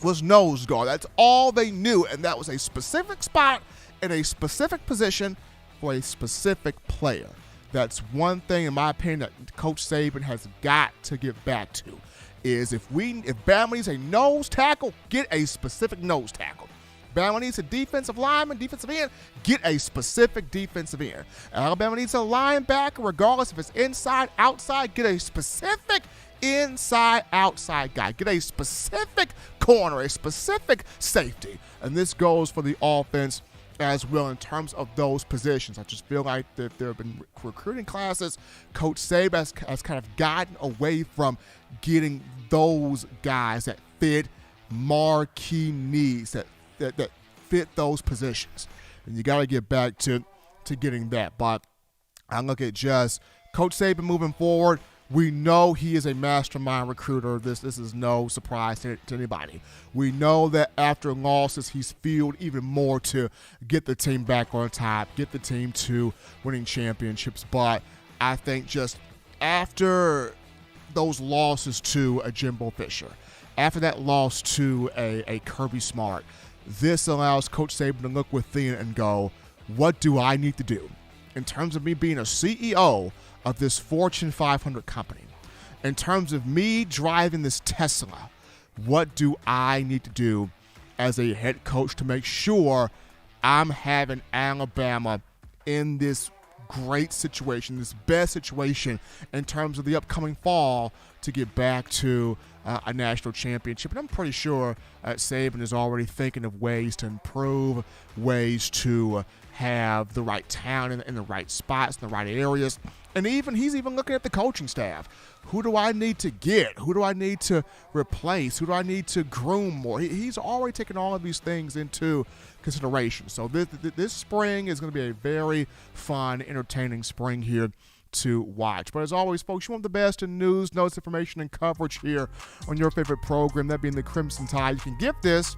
was nose guard. That's all they knew, and that was a specific spot in a specific position for a specific player. That's one thing, in my opinion, that Coach Saban has got to get back to, is if Bama needs a nose tackle, get a specific nose tackle. Bama needs a defensive lineman, defensive end, get a specific defensive end. Alabama needs a linebacker, regardless if it's inside, outside, get a specific inside, outside guy. Get a specific corner, a specific safety. And this goes for the offense as well in terms of those positions. I just feel like that there have been recruiting classes. Coach Saban has kind of gotten away from getting those guys that fit marquee needs, that fit those positions. And you got to get back to getting that. But I look at just Coach Saban moving forward. We know he is a mastermind recruiter. This is no surprise to anybody. We know that after losses, he's fueled even more to get the team back on top, get the team to winning championships. But I think just after those losses to a Jimbo Fisher, after that loss to a Kirby Smart, this allows Coach Saban to look within and go, what do I need to do in terms of me being a CEO of this Fortune 500 company? In terms of me driving this Tesla, what do I need to do as a head coach to make sure I'm having Alabama in this great situation, this best situation in terms of the upcoming fall to get back to a national championship? And I'm pretty sure Saban is already thinking of ways to improve, ways to have the right talent in the right spots, in the right areas. And he's even looking at the coaching staff. Who do I need to get? Who do I need to replace? Who do I need to groom more? He's already taken all of these things into consideration. So this spring is going to be a very fun, entertaining spring here to watch. But as always, folks, you want the best in news, notes, information, and coverage here on your favorite program, that being the Crimson Tide. You can get this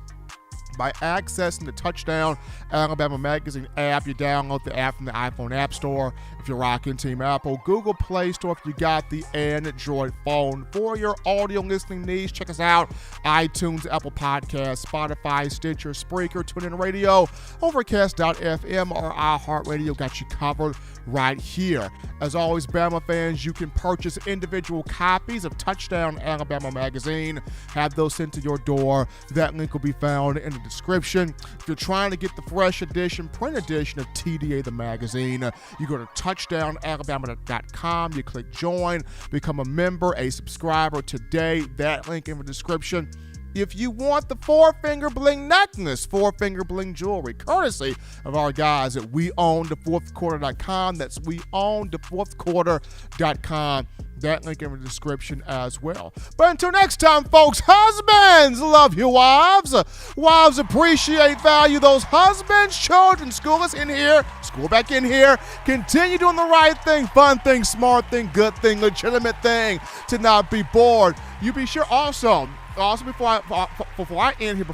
by accessing the Touchdown Alabama Magazine app. You download the app from the iPhone App Store if you're rocking Team Apple, Google Play Store if you got the Android phone. For your audio listening needs, check us out: iTunes, Apple Podcasts, Spotify, Stitcher, Spreaker, TuneIn Radio, Overcast.fm, or iHeartRadio. Got you covered right here. As always, Bama fans, you can purchase individual copies of Touchdown Alabama Magazine. Have those sent to your door. That link will be found in the description. If you're trying to get the fresh edition, print edition of TDA the magazine, you go to touchdownalabama.com, you click join, become a member, a subscriber today. That link in the description. if you want the 4-finger bling necklace, 4-finger bling jewelry, courtesy of our guys at weownthefourthquarter.com. That's weownthefourthquarter.com. That link in the description as well. But until next time, folks, husbands, love your wives. Wives appreciate, value those husbands. Children, school is in here. School back in here. Continue doing the right thing, fun thing, smart thing, good thing, legitimate thing, to not be bored. You be sure also before I end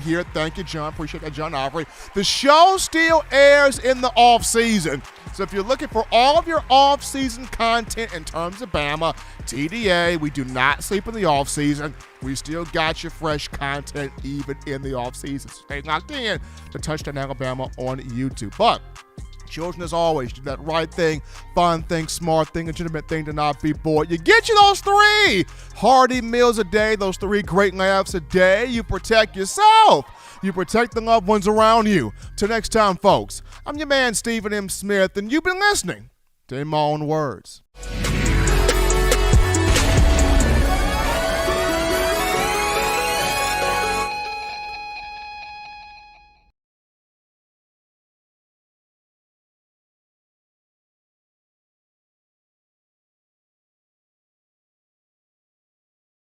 here, thank you, John. Appreciate that, John Aubrey. The show still airs in the off season. So if you're looking for all of your off-season content in terms of Bama, TDA, we do not sleep in the off-season. We still got your fresh content even in the off-season. So stay locked in to Touchdown Alabama on YouTube. But children, as always, do that right thing, fun thing, smart thing, legitimate thing, to not be bored. You get you those 3 hearty meals a day, those 3 great laughs a day. You protect yourself. You protect the loved ones around you. Till next time, folks, I'm your man, Stephen M. Smith, and you've been listening to In My Own Words.